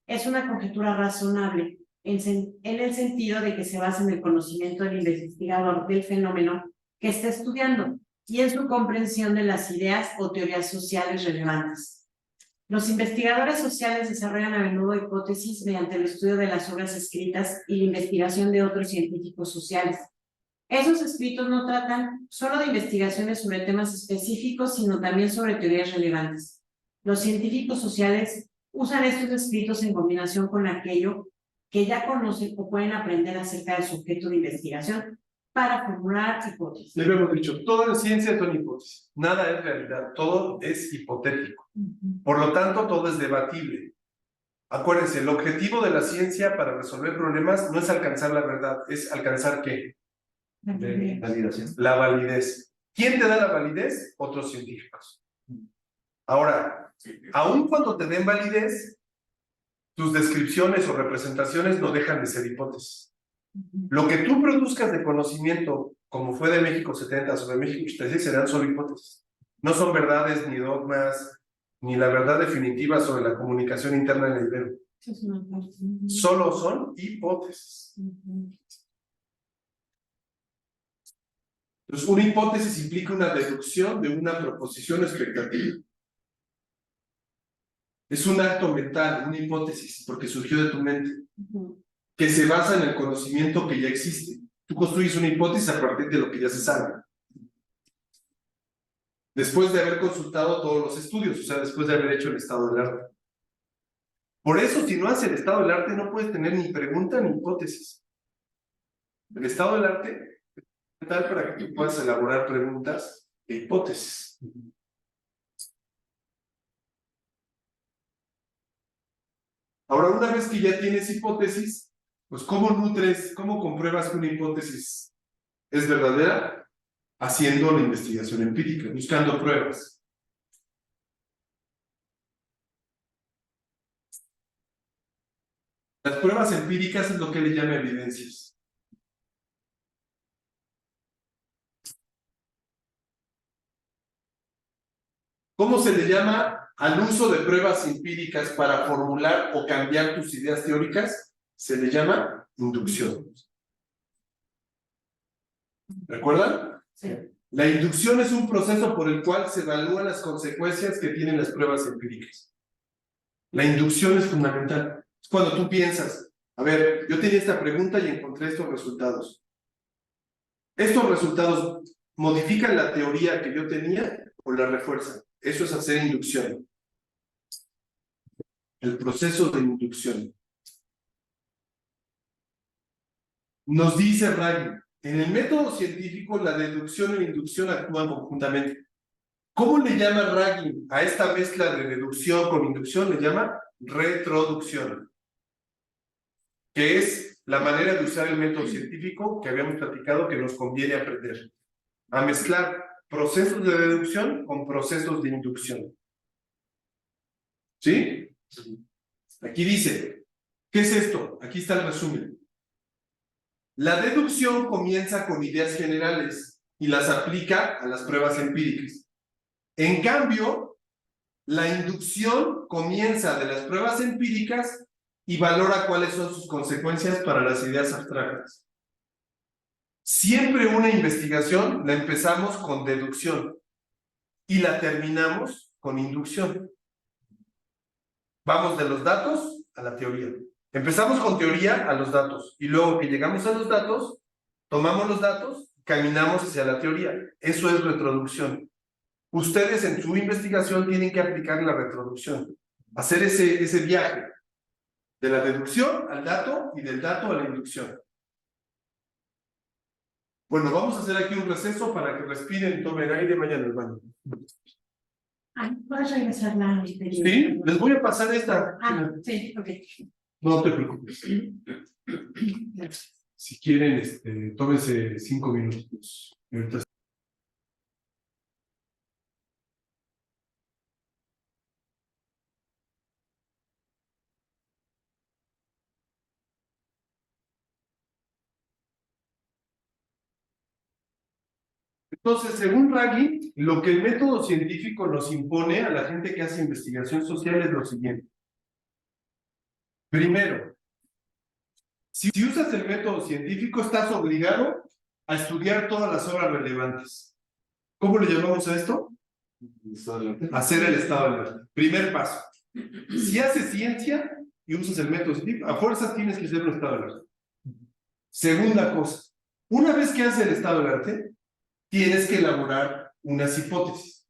C: Es una conjetura razonable en el sentido de que se basa en el conocimiento del investigador del fenómeno que está estudiando y en su comprensión de las ideas o teorías sociales relevantes. Los investigadores sociales desarrollan a menudo hipótesis mediante el estudio de las obras escritas y la investigación de otros científicos sociales. Esos escritos no tratan solo de investigaciones sobre temas específicos, sino también sobre teorías relevantes. Los científicos sociales usan estos escritos en combinación con aquello que ya conocen o pueden aprender acerca de su objeto de investigación para formular hipótesis.
A: Les hemos dicho, todo en ciencia son hipótesis. Nada es realidad, todo es hipotético. Por lo tanto, todo es debatible. Acuérdense, el objetivo de la ciencia para resolver problemas no es alcanzar la verdad, es alcanzar ¿qué?
B: Validación.
A: La validez. ¿Quién te da la validez? Otros científicos. Ahora, aun cuando te den validez, tus descripciones o representaciones no dejan de ser hipótesis. Lo que tú produzcas de conocimiento, como fue de México 70 o de México 86, serán solo hipótesis. No son verdades ni dogmas, ni la verdad definitiva sobre la comunicación interna del libro.
C: Eso es una parte.
A: Solo son hipótesis. Entonces, una hipótesis implica una deducción de una proposición expectativa. Es un acto mental, una hipótesis, porque surgió de tu mente, que se basa en el conocimiento que ya existe. Tú construyes una hipótesis a partir de lo que ya se sabe. Después de haber consultado todos los estudios, o sea, después de haber hecho el estado del arte. Por eso, si no haces el estado del arte, no puedes tener ni pregunta ni hipótesis. El estado del arte es fundamental para que tú puedas elaborar preguntas e hipótesis. Ahora, una vez que ya tienes hipótesis, pues ¿cómo nutres, cómo compruebas que una hipótesis es verdadera? Haciendo la investigación empírica, buscando pruebas. Las pruebas empíricas es lo que le llama evidencias. ¿Cómo se le llama al uso de pruebas empíricas para formular o cambiar tus ideas teóricas? Se le llama inducción. ¿Recuerdan?
C: Sí.
A: La inducción es un proceso por el cual se evalúan las consecuencias que tienen las pruebas empíricas. La inducción es fundamental. Es cuando tú piensas, a ver, yo tenía esta pregunta y encontré estos resultados. ¿Estos resultados modifican la teoría que yo tenía o la refuerzan? Eso es hacer inducción. El proceso de inducción. Nos dice Ragin, en el método científico la deducción y la inducción actúan conjuntamente. ¿Cómo le llama Ragin a esta mezcla de deducción con inducción? Le llama retroducción, que es la manera de usar el método científico que habíamos platicado que nos conviene aprender. A mezclar procesos de deducción con procesos de inducción. ¿Sí? Aquí dice, ¿qué es esto? Aquí está el resumen. La deducción comienza con ideas generales y las aplica a las pruebas empíricas. En cambio, la inducción comienza de las pruebas empíricas y valora cuáles son sus consecuencias para las ideas abstractas. Siempre una investigación la empezamos con deducción y la terminamos con inducción. Vamos de los datos a la teoría. Empezamos con teoría a los datos y luego que llegamos a los datos, tomamos los datos, caminamos hacia la teoría. Eso es retroducción. Ustedes en su investigación tienen que aplicar la retroducción, hacer ese viaje de la deducción al dato y del dato a la inducción. Bueno, vamos a hacer aquí un receso para que respiren y tomen aire, vayan al baño.
C: ¿Puedes regresar la experiencia?
A: Sí, les voy a pasar esta.
C: Sí, ok.
A: No te preocupes. Si quieren, tómense 5 minutos. Ahorita. Entonces, según Ragin, lo que el método científico nos impone a la gente que hace investigación social es lo siguiente. Primero, si usas el método científico, estás obligado a estudiar todas las obras relevantes. ¿Cómo le llamamos a esto? Hacer el estado del arte. Primer paso. Si haces ciencia y usas el método científico, a fuerzas tienes que hacer un estado del arte. Segunda cosa, una vez que haces el estado del arte, tienes que elaborar unas hipótesis.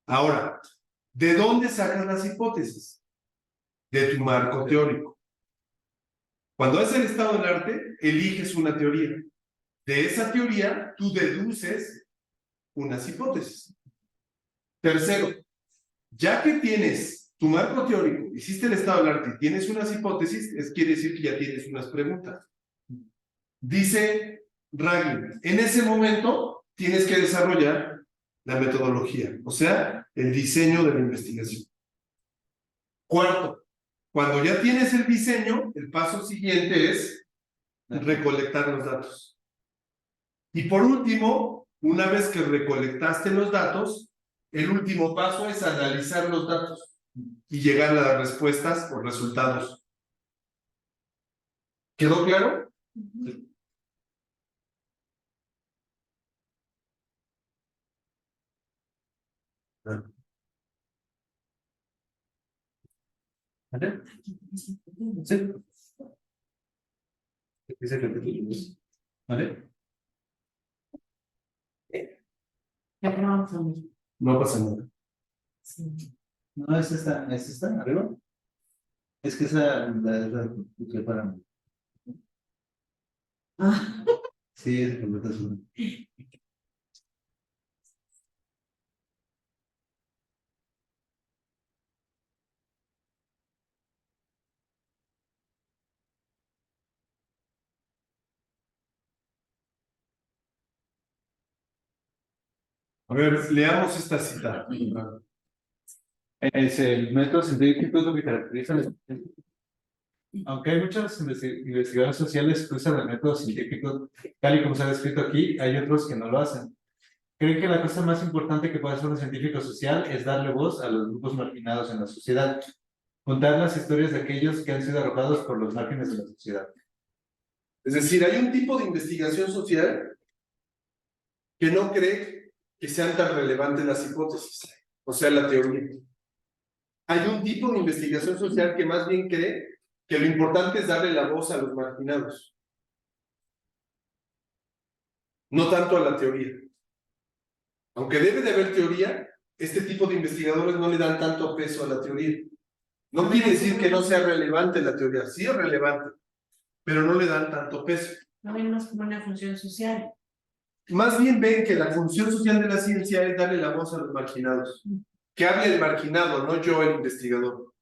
A: Ahora, ¿de dónde sacas las hipótesis? De tu marco teórico. Cuando haces el estado del arte, eliges una teoría. De esa teoría, tú deduces unas hipótesis. Tercero, ya que tienes tu marco teórico, hiciste el estado del arte y tienes unas hipótesis, quiere decir que ya tienes unas preguntas. Dice Ragin, en ese momento tienes que desarrollar la metodología, o sea, el diseño de la investigación. Cuarto, cuando ya tienes el diseño, el paso siguiente es recolectar los datos. Y por último, una vez que recolectaste los datos, el último paso es analizar los datos y llegar a las respuestas o resultados. ¿Quedó claro?
B: ¿Vale? Sí. Dice capítulo 2. ¿Vale?
C: Ya probamos.
A: No pasa nada.
B: No, es esta, arriba. Es que esa la que para.
C: Ah,
B: Sí, es completa azul.
A: A ver, leamos esta cita.
B: Es el método científico, es lo que caracteriza aunque hay muchos investigadores sociales que usan el método científico, tal y como se ha descrito aquí, hay otros que no lo hacen. Creen que la cosa más importante que puede hacer un científico social es darle voz a los grupos marginados en la sociedad, contar las historias de aquellos que han sido arrojados por los márgenes de la sociedad.
A: Es decir, hay un tipo de investigación social que no cree que sean tan relevantes las hipótesis, o sea, la teoría. Hay un tipo de investigación social que más bien cree que lo importante es darle la voz a los marginados, no tanto a la teoría. Aunque debe de haber teoría, este tipo de investigadores no le dan tanto peso a la teoría. No quiere decir que no sea relevante la teoría, sí es relevante, pero no le dan tanto peso.
C: no vemos como una función social.
A: Más bien ven que la función social de la ciencia es darle la voz a los marginados. Que hable el marginado, no yo el investigador.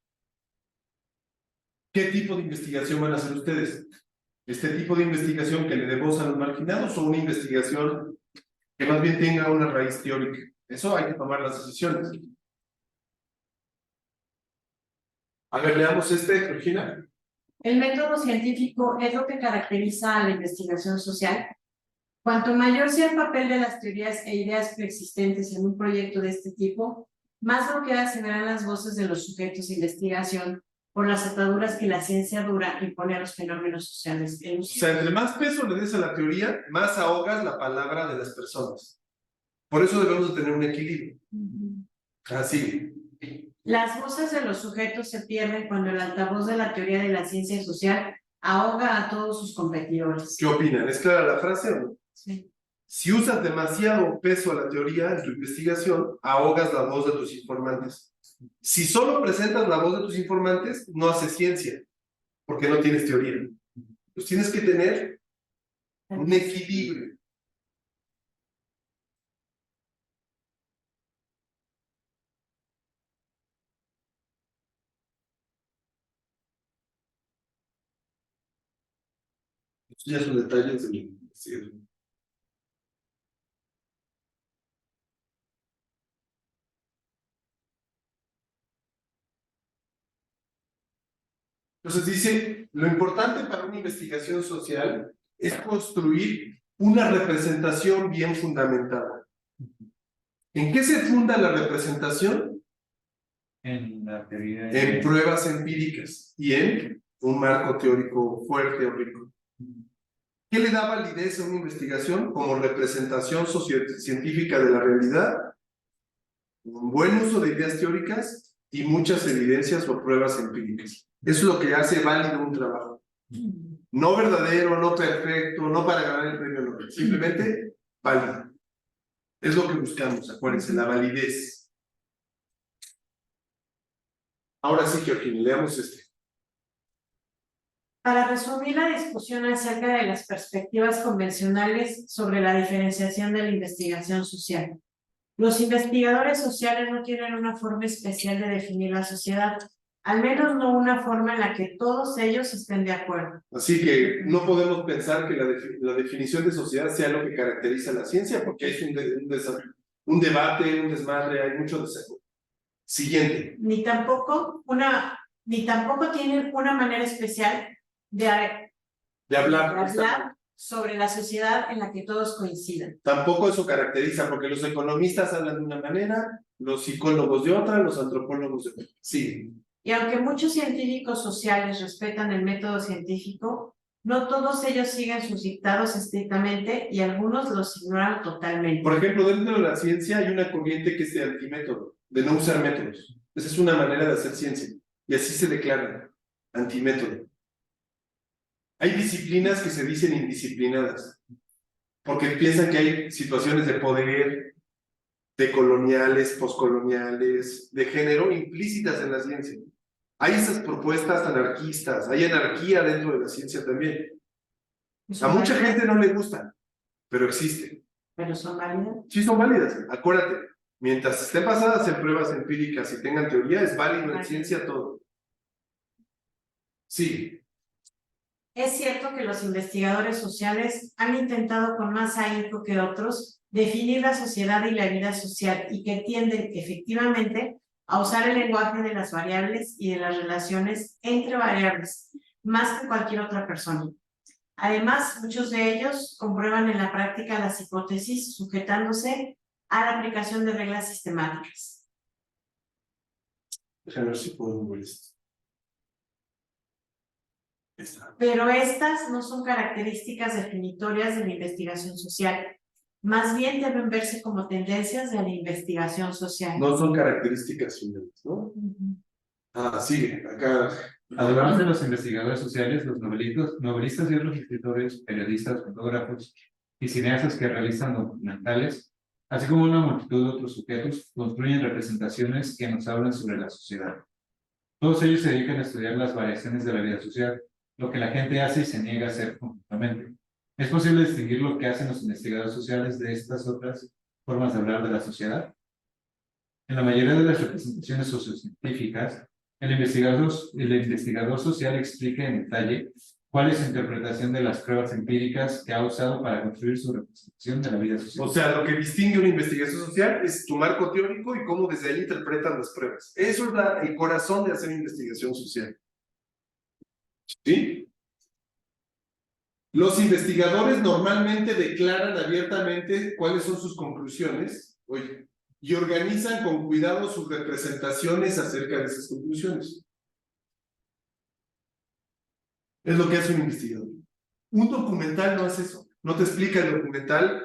A: ¿Qué tipo de investigación van a hacer ustedes? ¿Este tipo de investigación que le dé voz a los marginados o una investigación que más bien tenga una raíz teórica? Eso hay que tomar las decisiones. A ver, leamos Georgina.
C: El método científico es lo que caracteriza a la investigación social. Cuanto mayor sea el papel de las teorías e ideas preexistentes en un proyecto de este tipo, más bloqueadas se verán las voces de los sujetos de investigación por las ataduras que la ciencia dura impone a los fenómenos sociales.
A: O sea, entre más peso le des a la teoría, más ahogas la palabra de las personas. Por eso debemos de tener un equilibrio. Así.
C: Las voces de los sujetos se pierden cuando el altavoz de la teoría de la ciencia social ahoga a todos sus competidores.
A: ¿Qué opinan? ¿Es clara la frase o no?
C: Sí.
A: Si usas demasiado peso a la teoría en tu investigación, ahogas la voz de tus informantes. Si solo presentas la voz de tus informantes, no haces ciencia, porque no tienes teoría. Pues tienes que tener un equilibrio. Estos ya son detalles de mi investigación. Entonces dice, lo importante para una investigación social es construir una representación bien fundamentada. ¿En qué se funda la representación?
B: En la teoría.
A: En pruebas empíricas y en un marco teórico fuerte o rico. ¿Qué le da validez a una investigación? Como representación sociocientífica de la realidad, un buen uso de ideas teóricas y muchas evidencias o pruebas empíricas. Eso es lo que hace válido un trabajo. No verdadero, no perfecto, no para ganar el premio Nobel, simplemente válido. Es lo que buscamos, acuérdense, la validez. Ahora sí, Georgina, leamos
C: Para resumir la discusión acerca de las perspectivas convencionales sobre la diferenciación de la investigación social. Los investigadores sociales no tienen una forma especial de definir la sociedad, al menos no una forma en la que todos ellos estén de acuerdo.
A: Así que no podemos pensar que la definición de sociedad sea lo que caracteriza a la ciencia, porque es un debate, un desmadre, hay mucho desacuerdo. Siguiente.
C: Ni tampoco tienen una manera especial de
A: hablar
C: sobre la sociedad en la que todos coincidan.
A: Tampoco eso caracteriza, porque los economistas hablan de una manera, los psicólogos de otra, los antropólogos de otra. Sí.
C: Y aunque muchos científicos sociales respetan el método científico, no todos ellos siguen sus dictados estrictamente y algunos los ignoran totalmente.
A: Por ejemplo, dentro de la ciencia hay una corriente que es de antimétodo, de no usar métodos. Esa es una manera de hacer ciencia. Y así se declara, antimétodo. Hay disciplinas que se dicen indisciplinadas, porque piensan que hay situaciones de poder, de coloniales, poscoloniales, de género implícitas en la ciencia. Hay esas propuestas anarquistas, hay anarquía dentro de la ciencia también. A mucha gente no le gusta, pero existe.
C: ¿Pero son válidas?
A: Sí son válidas, acuérdate. Mientras estén basadas en pruebas empíricas y tengan teoría, es válido en ciencia todo. Sí.
C: Es cierto que los investigadores sociales han intentado con más ahínco que otros definir la sociedad y la vida social y que tienden efectivamente a usar el lenguaje de las variables y de las relaciones entre variables, más que cualquier otra persona. Además, muchos de ellos comprueban en la práctica las hipótesis sujetándose a la aplicación de reglas sistemáticas.
A: Déjame ver si puedo mover esto.
C: Pero estas no son características definitorias de la investigación social. Más bien deben verse como tendencias de la investigación social.
A: No son características finales, ¿no? Sigue, acá.
B: Además de los investigadores sociales, los novelistas y otros escritores, periodistas, fotógrafos y cineastas que realizan documentales, así como una multitud de otros sujetos, construyen representaciones que nos hablan sobre la sociedad. Todos ellos se dedican a estudiar las variaciones de la vida social, lo que la gente hace y se niega a hacer conjuntamente. ¿Es posible distinguir lo que hacen los investigadores sociales de estas otras formas de hablar de la sociedad? En la mayoría de las representaciones sociocientíficas, el investigador social explica en detalle cuál es su interpretación de las pruebas empíricas que ha usado para construir su representación de la vida social.
A: O sea, lo que distingue una investigación social es tu marco teórico y cómo desde ahí interpretan las pruebas. Eso es el corazón de hacer investigación social. ¿Sí? Los investigadores normalmente declaran abiertamente cuáles son sus conclusiones, y organizan con cuidado sus representaciones acerca de esas conclusiones. Es lo que hace un investigador. Un documental no hace eso. No te explica el documental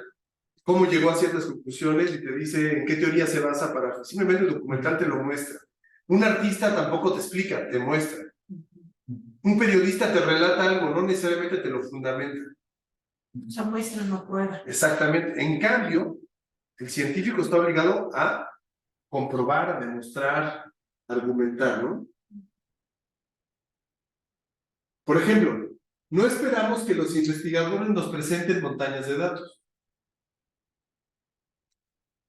A: cómo llegó a ciertas conclusiones y te dice en qué teoría se basa para... Simplemente el documental te lo muestra. Un artista tampoco te explica, te muestra. Un periodista te relata algo, no necesariamente te lo fundamenta.
C: O sea, muestra, no prueba.
A: Exactamente. En cambio, el científico está obligado a comprobar, a demostrar, a argumentar, ¿no? Por ejemplo, no esperamos que los investigadores nos presenten montañas de datos.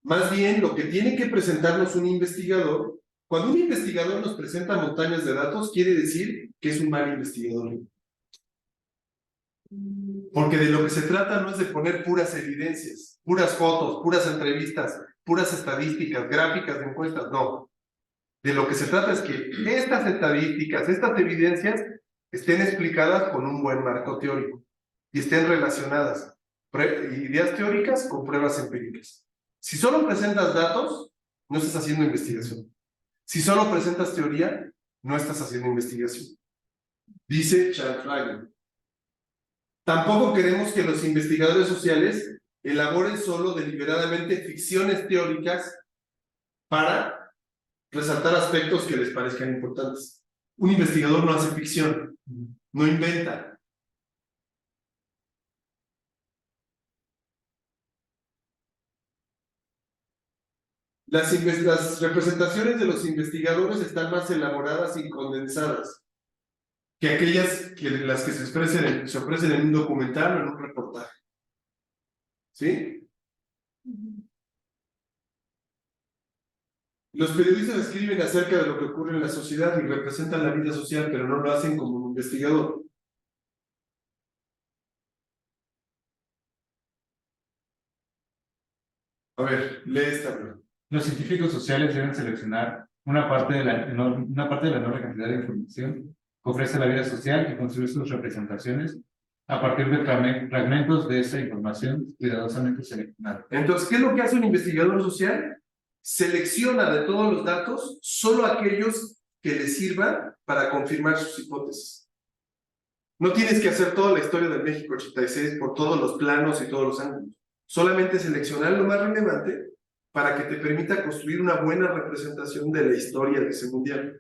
A: Más bien, lo que tiene que presentarnos un investigador, cuando un investigador nos presenta montañas de datos, quiere decir que es un mal investigador. Porque de lo que se trata no es de poner puras evidencias, puras fotos, puras entrevistas, puras estadísticas, gráficas de encuestas, no. De lo que se trata es que estas estadísticas, estas evidencias, estén explicadas con un buen marco teórico y estén relacionadas, ideas teóricas con pruebas empíricas. Si solo presentas datos, no estás haciendo investigación. Si solo presentas teoría, no estás haciendo investigación. Dice Charles Ryan. Tampoco queremos que los investigadores sociales elaboren solo deliberadamente ficciones teóricas para resaltar aspectos que les parezcan importantes. Un investigador no hace ficción, no inventa. Las representaciones de los investigadores están más elaboradas y condensadas que aquellas las que se ofrecen en un documental o en un reportaje. ¿Sí? Los periodistas escriben acerca de lo que ocurre en la sociedad y representan la vida social, pero no lo hacen como un investigador. A ver, lee esta, bro.
B: Los científicos sociales deben seleccionar una parte de la enorme cantidad de información que ofrece la vida social y construir sus representaciones a partir de fragmentos de esa información cuidadosamente seleccionada.
A: Entonces, ¿qué es lo que hace un investigador social? Selecciona de todos los datos solo aquellos que le sirvan para confirmar sus hipótesis. No tienes que hacer toda la historia del México 86 por todos los planos y todos los ángulos. Solamente seleccionar lo más relevante para que te permita construir una buena representación de la historia de ese mundial.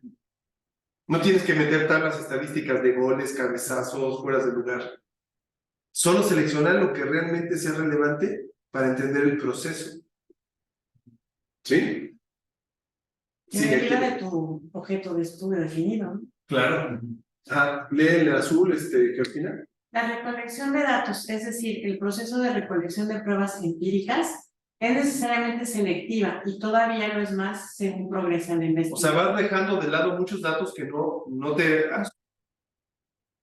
A: No tienes que meter tablas estadísticas de goles, cabezazos, fueras de lugar. Solo seleccionar lo que realmente sea relevante para entender el proceso. ¿Sí?
C: Dependiendo de tu objeto de estudio definido, ¿no?
A: Claro. Lee el azul, Georgina.
C: La recolección de datos, es decir, el proceso de recolección de pruebas empíricas, es necesariamente selectiva y todavía lo es más según progresa la
A: O sea,
C: investigación.
A: vas dejando de lado muchos datos que no te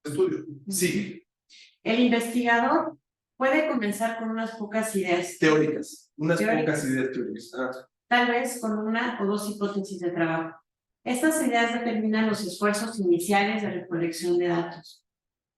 A: estudio. Sí,
C: El investigador puede comenzar con unas pocas ideas,
A: teóricas. Unas
C: Teóricas.
A: pocas ideas teóricas.
C: tal vez con una o dos hipótesis de trabajo. Estas ideas determinan los esfuerzos iniciales de recolección de datos.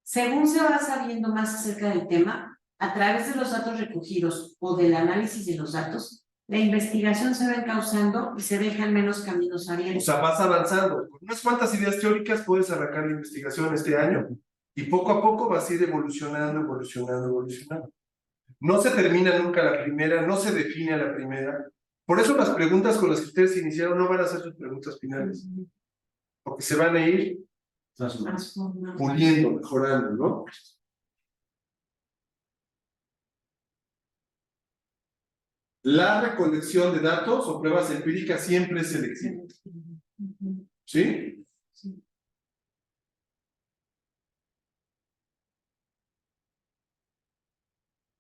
C: Según se va sabiendo más acerca del tema, a través de los datos recogidos o del análisis de los datos, la investigación se va encauzando y se dejan menos caminos
A: O
C: abiertos.
A: sea, vas avanzando. Con unas cuantas ideas teóricas puedes arrancar la investigación este año y poco a poco vas a ir evolucionando. No se termina nunca la primera, no se define a la primera. Por eso las preguntas con las que ustedes iniciaron no van a ser sus preguntas finales, porque se van a ir
C: Transformar.
A: puliendo, mejorando, ¿no? La recolección de datos o pruebas empíricas siempre es selectiva, ¿sí?
C: Sí.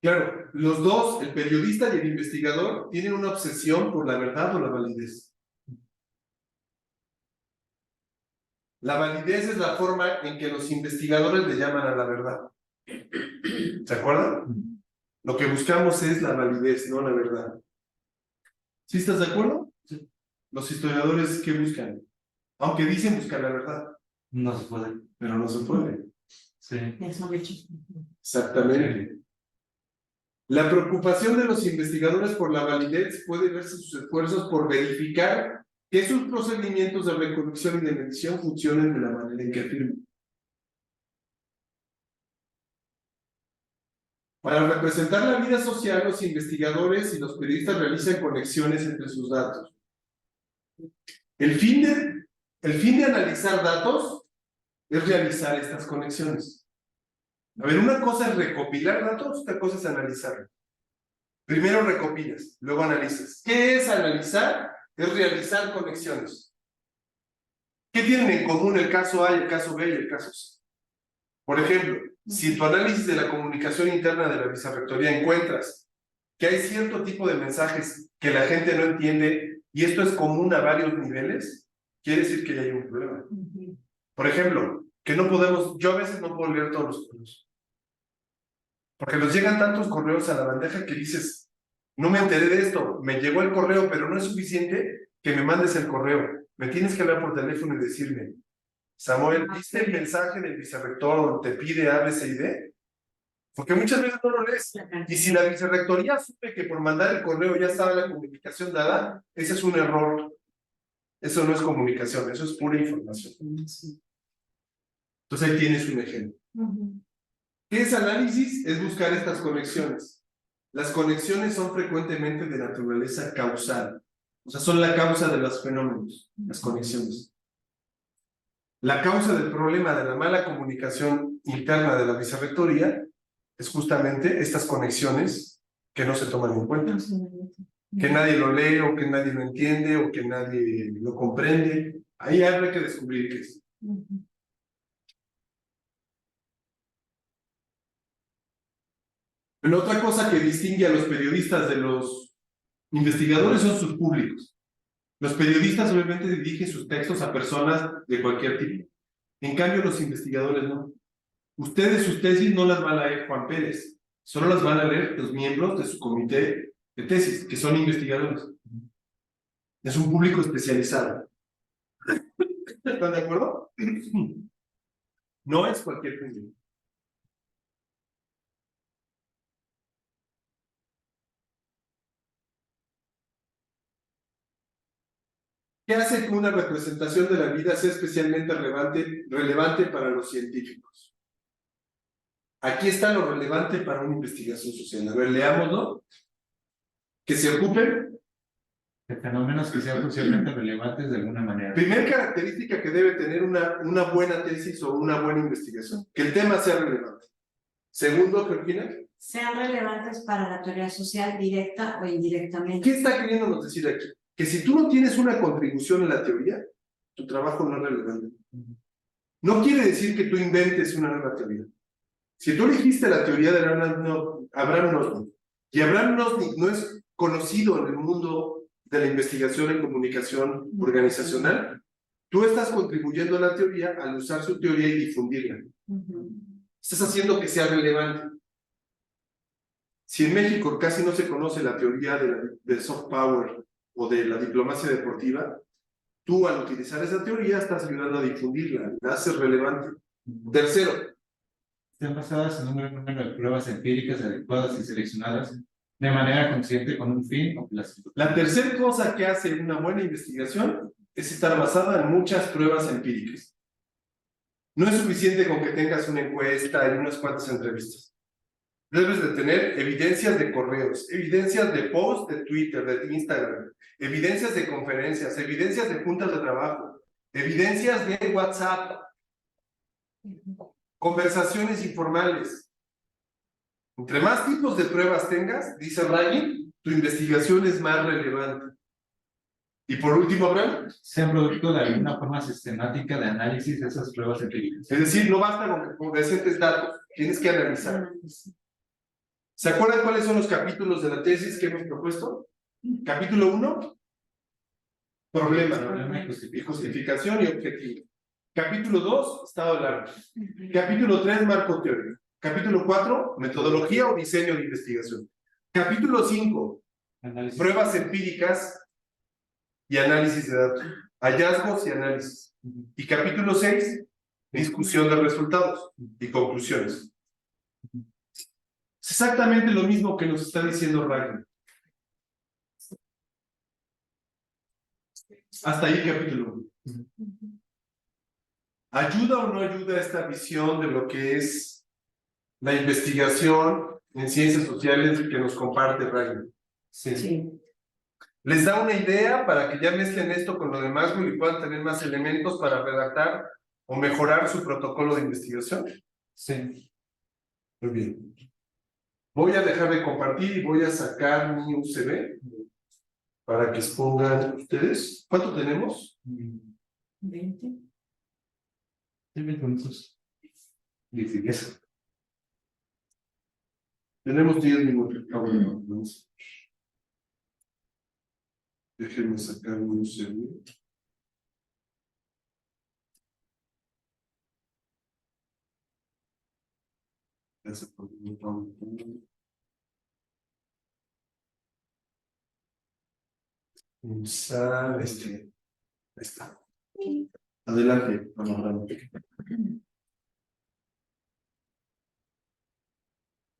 A: Claro, los dos, el periodista y el investigador, tienen una obsesión por la verdad o la validez. La validez es la forma en que los investigadores le llaman a la verdad. ¿Se acuerdan? Lo que buscamos es la validez, no la verdad. ¿Sí estás de acuerdo?
B: Sí.
A: Los historiadores, ¿qué buscan? Aunque dicen buscar la verdad,
B: No se puede.
A: pero no se puede.
B: Sí.
C: Eso de hecho.
A: Exactamente. La preocupación de los investigadores por la validez puede verse sus esfuerzos por verificar que sus procedimientos de recolección y de medición funcionen de la manera en que afirman. Para representar la vida social, los investigadores y los periodistas realizan conexiones entre sus datos. El fin de analizar datos es realizar estas conexiones. A ver, una cosa es recopilar datos, otra cosa es analizarlos. Primero recopilas, luego analizas. ¿Qué es analizar? Es realizar conexiones. ¿Qué tienen en común el caso A, el caso B y el caso C? Por ejemplo, si en tu análisis de la comunicación interna de la vicerrectoría encuentras que hay cierto tipo de mensajes que la gente no entiende y esto es común a varios niveles, quiere decir que ya hay un problema. Por ejemplo, que no podemos, yo a veces no puedo leer todos los correos. Porque nos llegan tantos correos a la bandeja que dices, no me enteré de esto, me llegó el correo, pero no es suficiente que me mandes el correo. Me tienes que hablar por teléfono y decirme, Samuel, ¿viste el mensaje del vicerrector donde te pide A, B, C y D? Porque muchas veces no lo lees. Y si la vicerrectoría supe que por mandar el correo ya estaba la comunicación dada, ese es un error. Eso no es comunicación, eso es pura información. Entonces ahí tienes un ejemplo. ¿Qué es análisis? Es buscar estas conexiones. Las conexiones son frecuentemente de naturaleza causal. O sea, son la causa de los fenómenos, las conexiones. La causa del problema de la mala comunicación interna de la vicerrectoría es justamente estas conexiones que no se toman en cuenta. Que nadie lo lee, o que nadie lo entiende, o que nadie lo comprende. Ahí habría que descubrir qué es. Pero otra cosa que distingue a los periodistas de los investigadores son sus públicos. Los periodistas obviamente dirigen sus textos a personas de cualquier tipo. En cambio, los investigadores no. Ustedes sus tesis no las van a leer Juan Pérez, solo las van a leer los miembros de su comité de tesis, que son investigadores. Es un público especializado. ¿Están de acuerdo? No es cualquier público. ¿Qué hace que una representación de la vida sea especialmente relevante para los científicos? Aquí está lo relevante para una investigación social. A ver, leámoslo. Que se ocupen.
B: De fenómenos que sean socialmente relevantes de alguna manera.
A: Primer característica que debe tener una buena tesis o una buena investigación. Que el tema sea relevante. Segundo, Georgina.
C: Sean relevantes para la teoría social directa o indirectamente.
A: ¿Qué está queriéndonos decir aquí? Que si tú no tienes una contribución en la teoría, tu trabajo no es relevante. No quiere decir que tú inventes una nueva teoría. Si tú elegiste la teoría de Abraham Nozick, y Abraham Nozick no es conocido en el mundo de la investigación en comunicación organizacional, tú estás contribuyendo a la teoría al usar su teoría y difundirla. Estás haciendo que sea relevante. Si en México casi no se conoce la teoría del soft power o de la diplomacia deportiva, tú al utilizar esa teoría estás ayudando a difundirla, la haces relevante. Tercero,
B: Están basadas en un gran número de pruebas empíricas adecuadas y seleccionadas de manera consciente con un fin o placer.
A: la tercera cosa que hace una buena investigación es estar basada en muchas pruebas empíricas. No es suficiente con que tengas una encuesta y unas cuantas entrevistas. Debes de tener evidencias de correos, evidencias de posts de Twitter, de Instagram, evidencias de conferencias, evidencias de juntas de trabajo, evidencias de WhatsApp, conversaciones informales. Entre más tipos de pruebas tengas, dice Ryan, tu investigación es más relevante. Y por último, Abraham,
B: Sean producto de alguna forma sistemática de análisis de esas pruebas empíricas.
A: es decir, no basta con presentes datos, tienes que analizar. ¿Se acuerdan cuáles son los capítulos de la tesis que hemos propuesto? Capítulo 1, problema y justificación y objetivo. Capítulo 2, estado del arte. Capítulo 3, marco teórico. Capítulo 4, metodología o diseño de investigación. Capítulo 5,
B: Análisis.
A: pruebas empíricas y análisis de datos. Hallazgos y análisis. Y capítulo 6, discusión de resultados y conclusiones. Es exactamente lo mismo que nos está diciendo Ragnar. Hasta ahí capítulo 1. ¿Ayuda o no ayuda esta visión de lo que es la investigación en ciencias sociales que nos comparte Ragnar?
C: Sí.
A: ¿Les da una idea para que ya mezclen esto con lo demás y puedan tener más elementos para redactar o mejorar su protocolo de investigación?
B: Sí.
A: Muy bien. Voy a dejar de compartir y voy a sacar mi USB para que expongan ustedes. ¿Cuánto tenemos?
C: 20.
B: 20 minutos. 10.
A: Tenemos 10 minutos. Ah, bueno, vamos. Déjenme sacar mi USB. Usar ahí está. Adelante, panorama.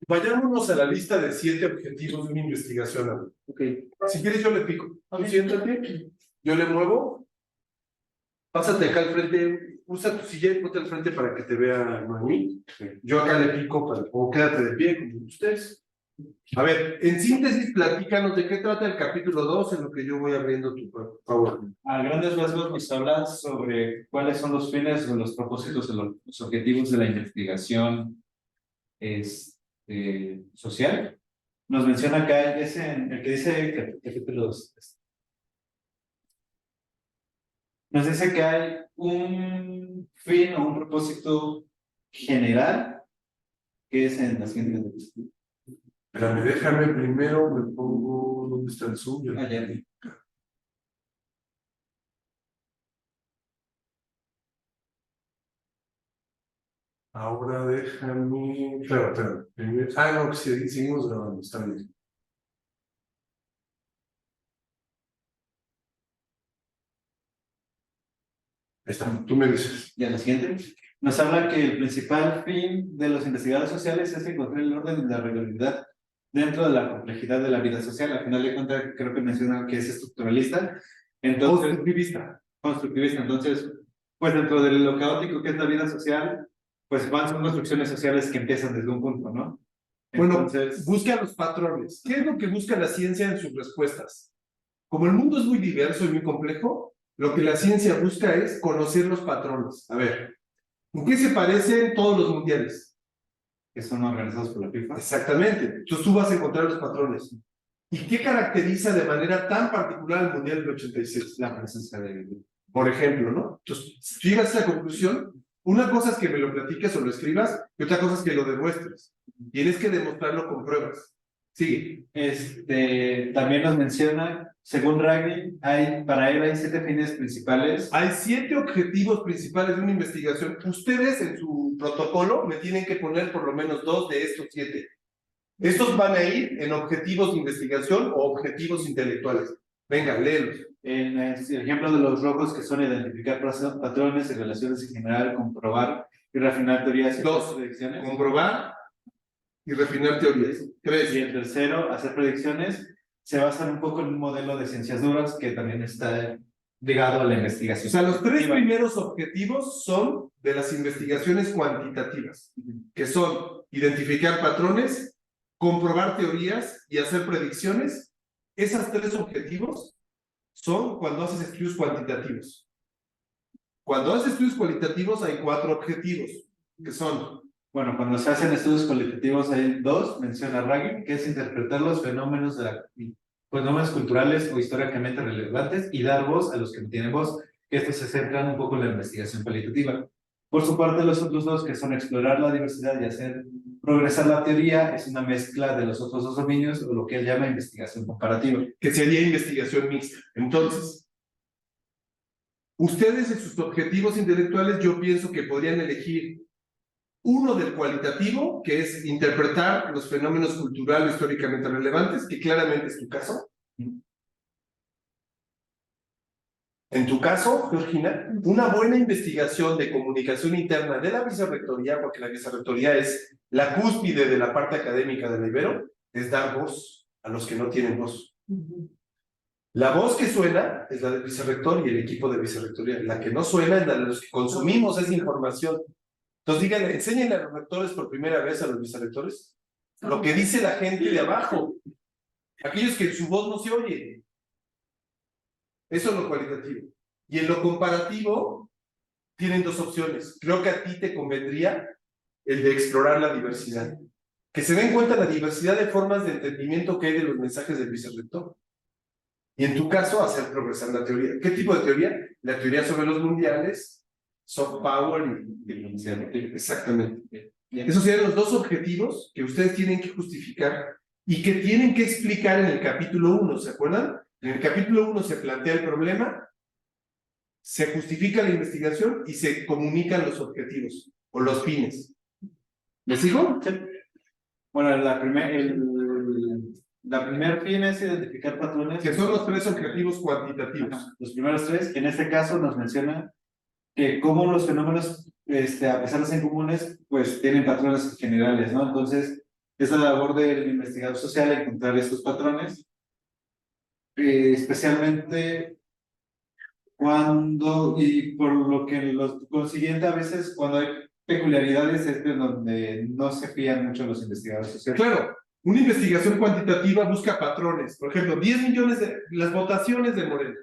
A: Vayámonos a la lista de 7 objetivos de una investigación. Okay. Si quieres yo le pico. Tú siéntate, yo le muevo. Pásate acá al frente, usa tu silla y ponte al frente para que te vea Noemí. Yo acá le pico o quédate de pie como ustedes. A ver, en síntesis, platícanos de qué trata el capítulo 2 en lo que yo voy abriendo tu favor.
B: A grandes rasgos nos habla sobre cuáles son los fines o los propósitos o los objetivos de la investigación social. Nos menciona acá, es en el que dice capítulo 2. Nos dice que hay un fin o un propósito general que es en la siguiente diapositiva.
A: Espérame, déjame primero, me pongo, ¿dónde está el Zoom?
B: Allá.
A: Ahora déjame, espera, primero, no, sí, seguimos grabando, está bien. Ahí está, tú me dices.
B: Y a la siguiente, nos habla que el principal fin de los investigadores sociales es encontrar el orden de la regularidad dentro de la complejidad de la vida social. Al final de cuentas, creo que menciona que es estructuralista
D: Entonces,
A: Constructivista.
D: Entonces, pues dentro de lo caótico que es la vida social, pues son construcciones sociales que empiezan desde un punto, ¿no?
A: Bueno,
D: Entonces,
A: busca los patrones. ¿Qué es lo que busca la ciencia en sus respuestas? Como el mundo es muy diverso y muy complejo, lo que la ciencia busca es conocer los patrones. A ver, ¿en qué se parecen todos los mundiales?
D: que son organizados por la FIFA.
A: Exactamente. Entonces tú vas a encontrar los patrones. ¿Y qué caracteriza de manera tan particular el Mundial del 86?
D: La presencia de...
A: Por ejemplo, ¿no? Entonces, si llegas a esa conclusión, una cosa es que me lo platiques o lo escribas, y otra cosa es que lo demuestres. Tienes que demostrarlo con pruebas. Sigue.
D: También nos menciona, según Ragni, para él hay 7 fines principales.
A: Hay 7 objetivos principales de una investigación. Ustedes en su protocolo me tienen que poner por lo menos 2 de estos 7. Estos van a ir en objetivos de investigación o objetivos intelectuales. Venga, léelos.
D: En el ejemplo de los rojos, que son identificar patrones y relaciones en general, comprobar y refinar teorías y
A: 2,
D: predicciones.
A: comprobar y refinar teorías. 3.
D: Y el tercero, hacer predicciones, se basan un poco en un modelo de ciencias duras que también está ligado a la investigación.
A: O sea, los 3 primeros objetivos son de las investigaciones cuantitativas, que son identificar patrones, comprobar teorías y hacer predicciones. Esos 3 objetivos son cuando haces estudios cuantitativos. Cuando haces estudios cualitativos hay 4 objetivos, que son...
D: Bueno, cuando se hacen estudios cualitativos hay 2, menciona Raggi, que es interpretar los fenómenos fenómenos culturales o históricamente relevantes y dar voz a los que no tienen voz, que estos se centran un poco en la investigación cualitativa. Por su parte, los otros 2, que son explorar la diversidad y hacer progresar la teoría, es una mezcla de los otros 2 dominios, o lo que él llama investigación comparativa.
A: Que sería investigación mixta. Entonces, ustedes en sus objetivos intelectuales yo pienso que podrían elegir uno del cualitativo, que es interpretar los fenómenos culturales históricamente relevantes, que claramente es tu caso. En tu caso, Georgina, una buena investigación de comunicación interna de la vicerrectoría, porque la vicerrectoría es la cúspide de la parte académica de la Ibero, es dar voz a los que no tienen voz. La voz que suena es la del vicerrector y el equipo de vicerrectoría. La que no suena es la de los que consumimos esa información. Entonces díganle, enséñenle a los rectores por primera vez a los vicerrectores lo que dice la gente de abajo. Aquellos que su voz no se oye. Eso es lo cualitativo. Y en lo comparativo, tienen 2 opciones. Creo que a ti te convendría el de explorar la diversidad. Que se den cuenta la diversidad de formas de entendimiento que hay de los mensajes del vicerrector. Y en tu caso, hacer progresar la teoría. ¿Qué tipo de teoría? La teoría sobre los mundiales, soft power y exactamente. Esos serían los 2 objetivos que ustedes tienen que justificar y que tienen que explicar en el capítulo 1, ¿se acuerdan? En el capítulo 1 se plantea el problema, se justifica la investigación y se comunican los objetivos o los fines. ¿Me sigo?
D: Bueno, la primer fin es identificar patrones.
A: Que son los 3 objetivos cuantitativos.
D: Los primeros 3, en este caso nos menciona que cómo los fenómenos, a pesar de ser comunes, pues tienen patrones generales, ¿no? Entonces, es la labor del investigador social encontrar estos patrones, especialmente cuando, y por lo que lo consiguiente a veces cuando hay peculiaridades es de donde no se fían mucho los investigadores sociales.
A: Claro, una investigación cuantitativa busca patrones. Por ejemplo, 10 millones de las votaciones de Morena.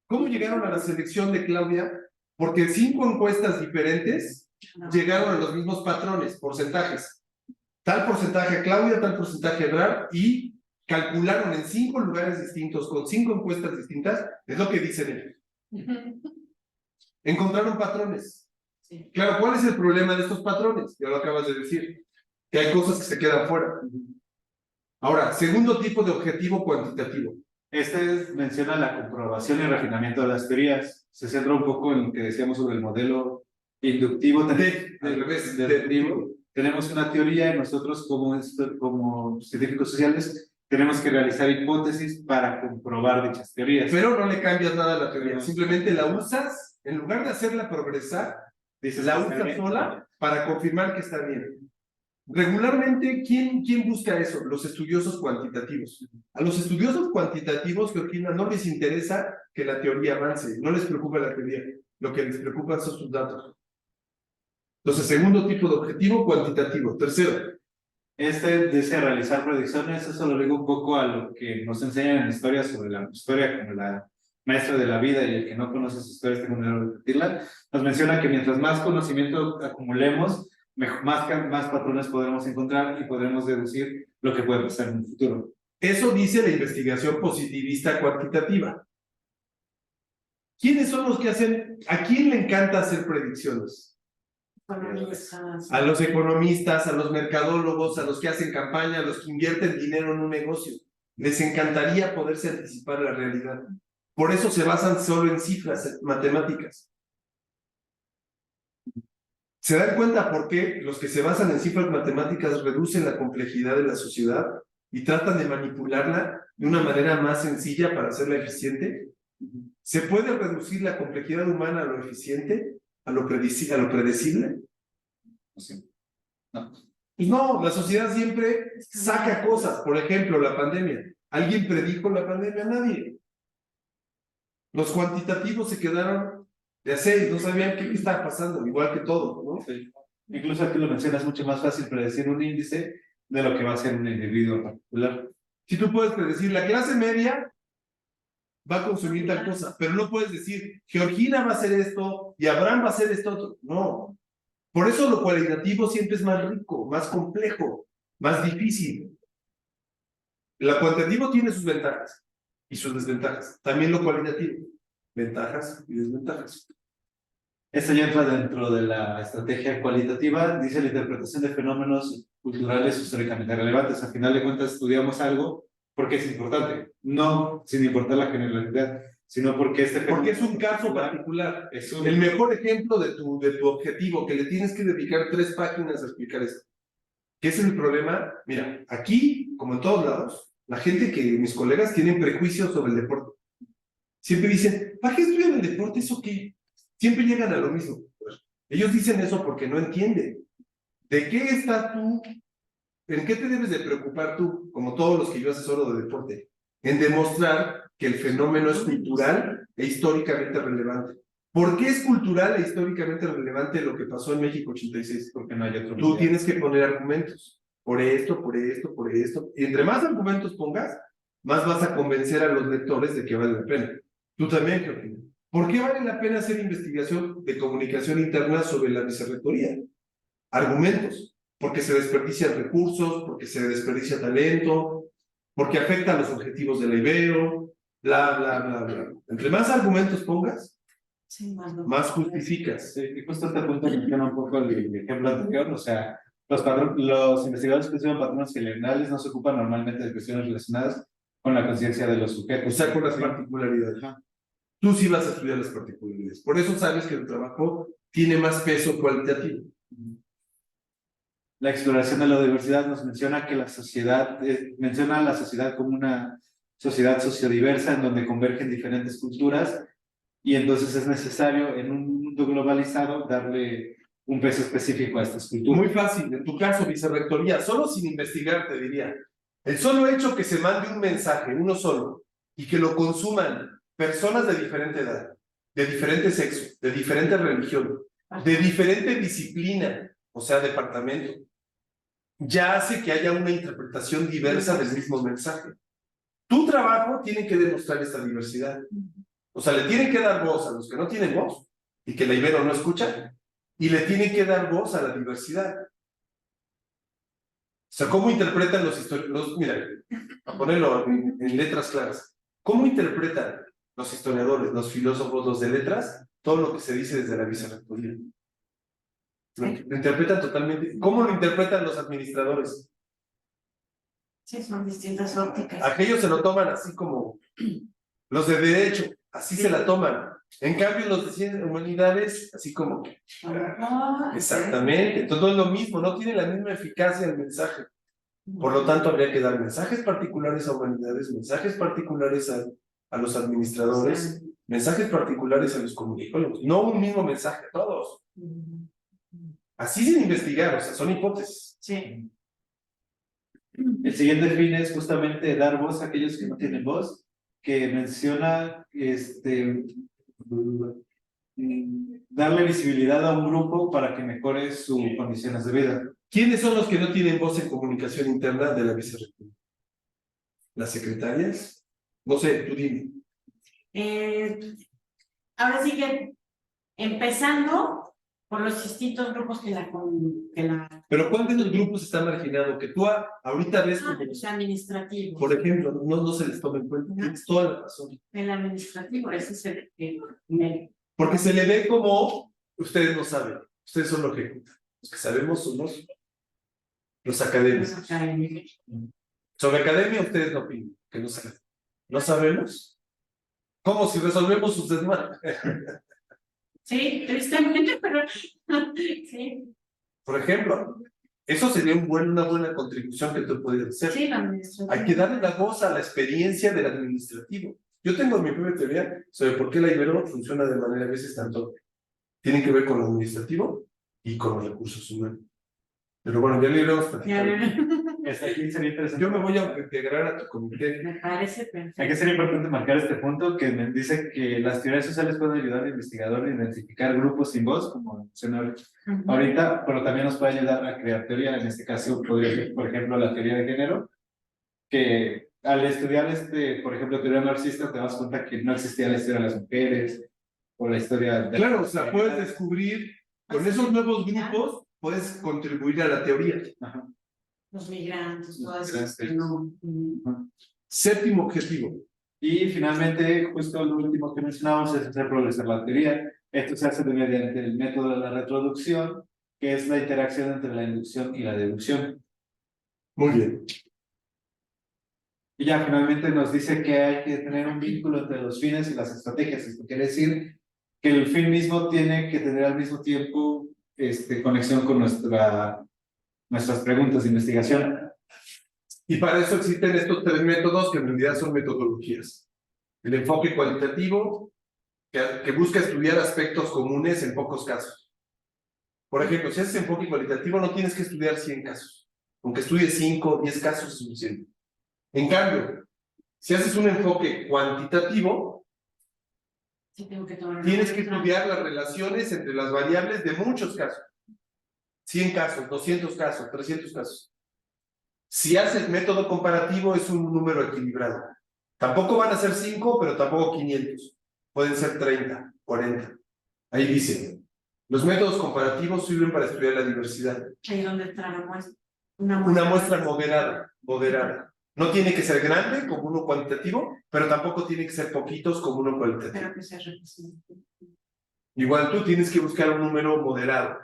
A: ¿Cómo llegaron a la selección de Claudia? Porque 5 encuestas diferentes llegaron a los mismos patrones, porcentajes. Tal porcentaje a Claudia, tal porcentaje a Ebrard, y calcularon en 5 lugares distintos, con 5 encuestas distintas, es lo que dicen ellos. Encontraron patrones.
C: Sí.
A: Claro, ¿cuál es el problema de estos patrones? Ya lo acabas de decir, que hay cosas que se quedan fuera. Ahora, segundo tipo de objetivo cuantitativo.
D: Menciona la comprobación y refinamiento de las teorías. Se centra un poco en lo que decíamos sobre el modelo inductivo.
A: Al revés,
D: deductivo. Tenemos una teoría y nosotros como científicos sociales tenemos que realizar hipótesis para comprobar dichas teorías.
A: Pero no le cambias nada a la teoría, simplemente la usas, en lugar de hacerla progresar, la usas sola para confirmar que está bien. Regularmente, ¿quién busca eso? Los estudiosos cuantitativos. A los estudiosos cuantitativos, Georgina, no les interesa que la teoría avance, no les preocupa la teoría, lo que les preocupa son sus datos. Entonces, segundo tipo de objetivo, cuantitativo. Tercero,
D: Dice realizar predicciones, eso lo digo un poco a lo que nos enseñan en historia sobre la historia como la maestra de la vida y el que no conoce su historia está condenado a repetirla. Nos menciona que mientras más conocimiento acumulemos, más patrones podremos encontrar y podremos deducir lo que puede pasar en el futuro.
A: eso dice la investigación positivista cuantitativa. ¿Quiénes son los que hacen? ¿A quién le encanta hacer predicciones? A los economistas, a los mercadólogos, a los que hacen campaña, a los que invierten dinero en un negocio. Les encantaría poderse anticipar la realidad. Por eso se basan solo en cifras matemáticas. ¿Se dan cuenta por qué los que se basan en cifras matemáticas reducen la complejidad de la sociedad y tratan de manipularla de una manera más sencilla para hacerla eficiente? ¿Se puede reducir la complejidad humana a lo eficiente, a lo predecible?
D: Sí. No.
A: Pues no, la sociedad siempre saca cosas. Por ejemplo, la pandemia. ¿Alguien predijo la pandemia? Nadie. Los cuantitativos se quedaron de a 6, no sabían qué estaba pasando, igual que todo, ¿no?
D: Sí. Incluso aquí lo mencionas, es mucho más fácil predecir un índice de lo que va a ser un individuo particular.
A: Si tú puedes predecir, la clase media va a consumir tal cosa, pero no puedes decir, Georgina va a hacer esto y Abraham va a hacer esto otro. No. Por eso lo cualitativo siempre es más rico, más complejo, más difícil. Lo cuantitativo tiene sus ventajas y sus desventajas. También lo cualitativo, ventajas y desventajas.
D: Esto ya entra dentro de la estrategia cualitativa, dice la interpretación de fenómenos culturales históricamente relevantes. Al final de cuentas estudiamos algo porque es importante, no sin importar la generalidad, sino porque
A: porque es un caso particular. El mejor ejemplo de tu objetivo, que le tienes que dedicar 3 páginas a explicar esto. ¿Qué es el problema? Mira, aquí, como en todos lados, la gente mis colegas tienen prejuicios sobre el deporte. Siempre dicen, ¿para qué estudian el deporte? ¿Eso qué? Siempre llegan a lo mismo. Ellos dicen eso porque no entienden. ¿De qué estás tú? ¿En qué te debes de preocupar tú, como todos los que yo asesoro de deporte? En demostrar que el fenómeno es cultural e históricamente relevante. ¿Por qué es cultural e históricamente relevante lo que pasó en México 86?
D: Porque no hay otro.
A: Tú tienes que poner argumentos. Por esto, por esto, por esto. Y entre más argumentos pongas, más vas a convencer a los lectores de que vale la pena. Tú también, Georgina. ¿Por qué vale la pena hacer investigación de comunicación interna sobre la vicerrectoría? Argumentos. Porque se desperdician recursos, porque se desperdicia talento, porque afecta a los objetivos de la Ibero, bla, bla, bla, bla. Entre más argumentos pongas,
C: sí,
A: más justificas.
D: Sí, y justo este punto menciona un poco el ejemplo anterior, o sea, los investigadores que estudian patrones generales no se ocupan normalmente de cuestiones relacionadas con la conciencia de los sujetos.
A: O sea, con las particularidades. Tú sí vas a estudiar las particularidades. Por eso sabes que el trabajo tiene más peso cualitativo.
D: La exploración de la diversidad nos menciona que la sociedad, menciona a la sociedad como una sociedad sociodiversa en donde convergen diferentes culturas y entonces es necesario en un mundo globalizado darle un peso específico a estas culturas.
A: Muy fácil, en tu caso, vicerrectoría, solo sin investigar, te diría. El solo hecho que se mande un mensaje, uno solo, y que lo consuman personas de diferente edad, de diferente sexo, de diferente religión, de diferente disciplina, o sea, departamento, ya hace que haya una interpretación diversa del mismo mensaje. Tu trabajo tiene que demostrar esta diversidad. O sea, le tienen que dar voz a los que no tienen voz y que la Ibero no escucha, y le tienen que dar voz a la diversidad. O sea, ¿cómo interpretan los historiadores? Mira, a ponerlo en letras claras. ¿Cómo interpretan los historiadores, los filósofos, los de letras, todo lo que se dice desde la vicerrectoría? Lo interpretan totalmente. ¿Cómo lo interpretan los administradores?
C: Sí, son distintas ópticas.
A: Aquellos se lo toman así como los de derecho, así se la toman. En cambio, los de ciencias humanidades, así como que. Exactamente. Entonces no es lo mismo, no tiene la misma eficacia el mensaje. Por lo tanto, habría que dar mensajes particulares a humanidades, mensajes particulares a los administradores, mensajes particulares a los comunicólogos. No un mismo mensaje a todos. Así sin investigar, o sea, son hipótesis.
C: Sí.
D: El siguiente fin es justamente dar voz a aquellos que no tienen voz, que menciona darle visibilidad a un grupo para que mejore sus condiciones de vida.
A: ¿Quiénes son los que no tienen voz en comunicación interna de la vicerrectoría? ¿Las secretarias? No sé, tú dime.
C: Ahora sí que empezando por los distintos grupos que la
A: Pero ¿cuál de los grupos está marginado? Que tú ahorita ves como,
C: los administrativos.
A: por ejemplo, no se les toma en cuenta. Tienes toda la razón.
C: El administrativo, ese es el
A: Porque se le ve como, ustedes no saben, ustedes son los que ejecutan. Los que sabemos somos los académicos. Sobre academia ustedes no opinan, que no saben. ¿No sabemos? ¿Cómo si resolvemos sus desmadres?
C: Sí, tristemente, pero sí.
A: Por ejemplo, eso sería una buena contribución que tú podrías hacer.
C: Sí, la administrativa.
A: Hay que darle la voz a la experiencia del administrativo. Yo tengo mi propia teoría sobre por qué la Ibero funciona de manera a veces tanto. Tiene que ver con lo administrativo y con los recursos humanos. Pero bueno, ya le iremos platicando.
D: Aquí sería interesante.
A: Yo me voy a integrar a tu comité.
C: Me parece perfecto.
D: Aquí sería importante marcar este punto que me dice que las teorías sociales pueden ayudar al investigador a identificar grupos sin voz, como mencioné ahorita, pero también nos puede ayudar a crear teoría. En este caso podría ser, por ejemplo, la teoría de género, que al estudiar por ejemplo, teoría marxista, te das cuenta que no existía la historia de las mujeres o la historia de...
A: Claro, o sea, puedes descubrir, con esos nuevos grupos, puedes contribuir a la teoría.
D: Ajá.
C: Los migrantes, todas
D: Los
C: esas que no.
A: Séptimo objetivo.
D: Y finalmente, justo lo último que mencionamos es hacer progresar la teoría. Esto se hace mediante el método de la reproducción, que es la interacción entre la inducción y la deducción.
A: Muy bien.
D: Y ya finalmente nos dice que hay que tener un vínculo entre los fines y las estrategias. Esto quiere decir que el fin mismo tiene que tener al mismo tiempo conexión con nuestras preguntas de investigación.
A: Y para eso existen estos tres métodos que en realidad son metodologías. El enfoque cualitativo, que busca estudiar aspectos comunes en pocos casos. Por ejemplo, si haces enfoque cualitativo no tienes que estudiar 100 casos. Aunque estudies 5 o 10 casos es suficiente. En cambio, si haces un enfoque cuantitativo,
C: Sí, tengo que tomar
A: tienes que estudiar las relaciones entre las variables de muchos casos. 100 casos, 200 casos, 300 casos. Si haces método comparativo es un número equilibrado. Tampoco van a ser 5, pero tampoco 500. Pueden ser 30, 40. Ahí dice, los métodos comparativos sirven para estudiar la diversidad.
C: Ahí donde está la muestra.
A: Una muestra moderada. No tiene que ser grande como uno cuantitativo, pero tampoco tiene que ser poquitos como uno cualitativo.
C: Pero que sea representativo.
A: Igual tú tienes que buscar un número moderado.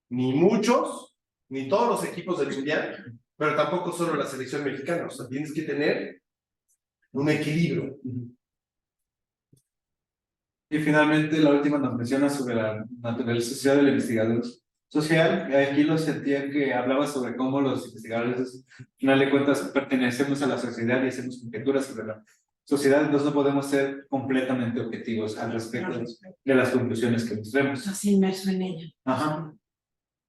A: Ni muchos, ni todos los equipos del mundial, pero tampoco solo la selección mexicana. O sea, tienes que tener un equilibrio.
D: Y finalmente, la última nos menciona sobre la naturaleza del investigador social. Aquí lo sentía que hablaba sobre cómo los investigadores, al final de cuentas, pertenecemos a la sociedad y hacemos conjeturas sobre la sociedad, entonces no podemos ser completamente objetivos al respecto de las conclusiones que mostremos.
C: Estás inmerso en ella.
D: Ajá.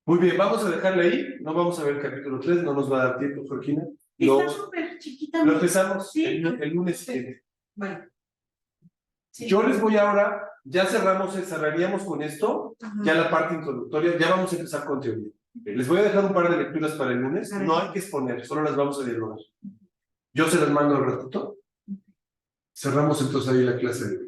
A: Muy bien, vamos a dejarle ahí. No vamos a ver el capítulo 3, no nos va a dar tiempo, Joaquina.
C: Está súper chiquita.
A: Lo empezamos
C: Sí.
A: el lunes siguiente.
C: Bueno. Sí.
A: Yo les voy ahora, ya cerraríamos con esto, ya la parte introductoria, ya vamos a empezar con teoría. Les voy a dejar un par de lecturas para el lunes, no hay que exponer, solo las vamos a dialogar. Yo se las mando al ratito. Cerramos entonces ahí la clase de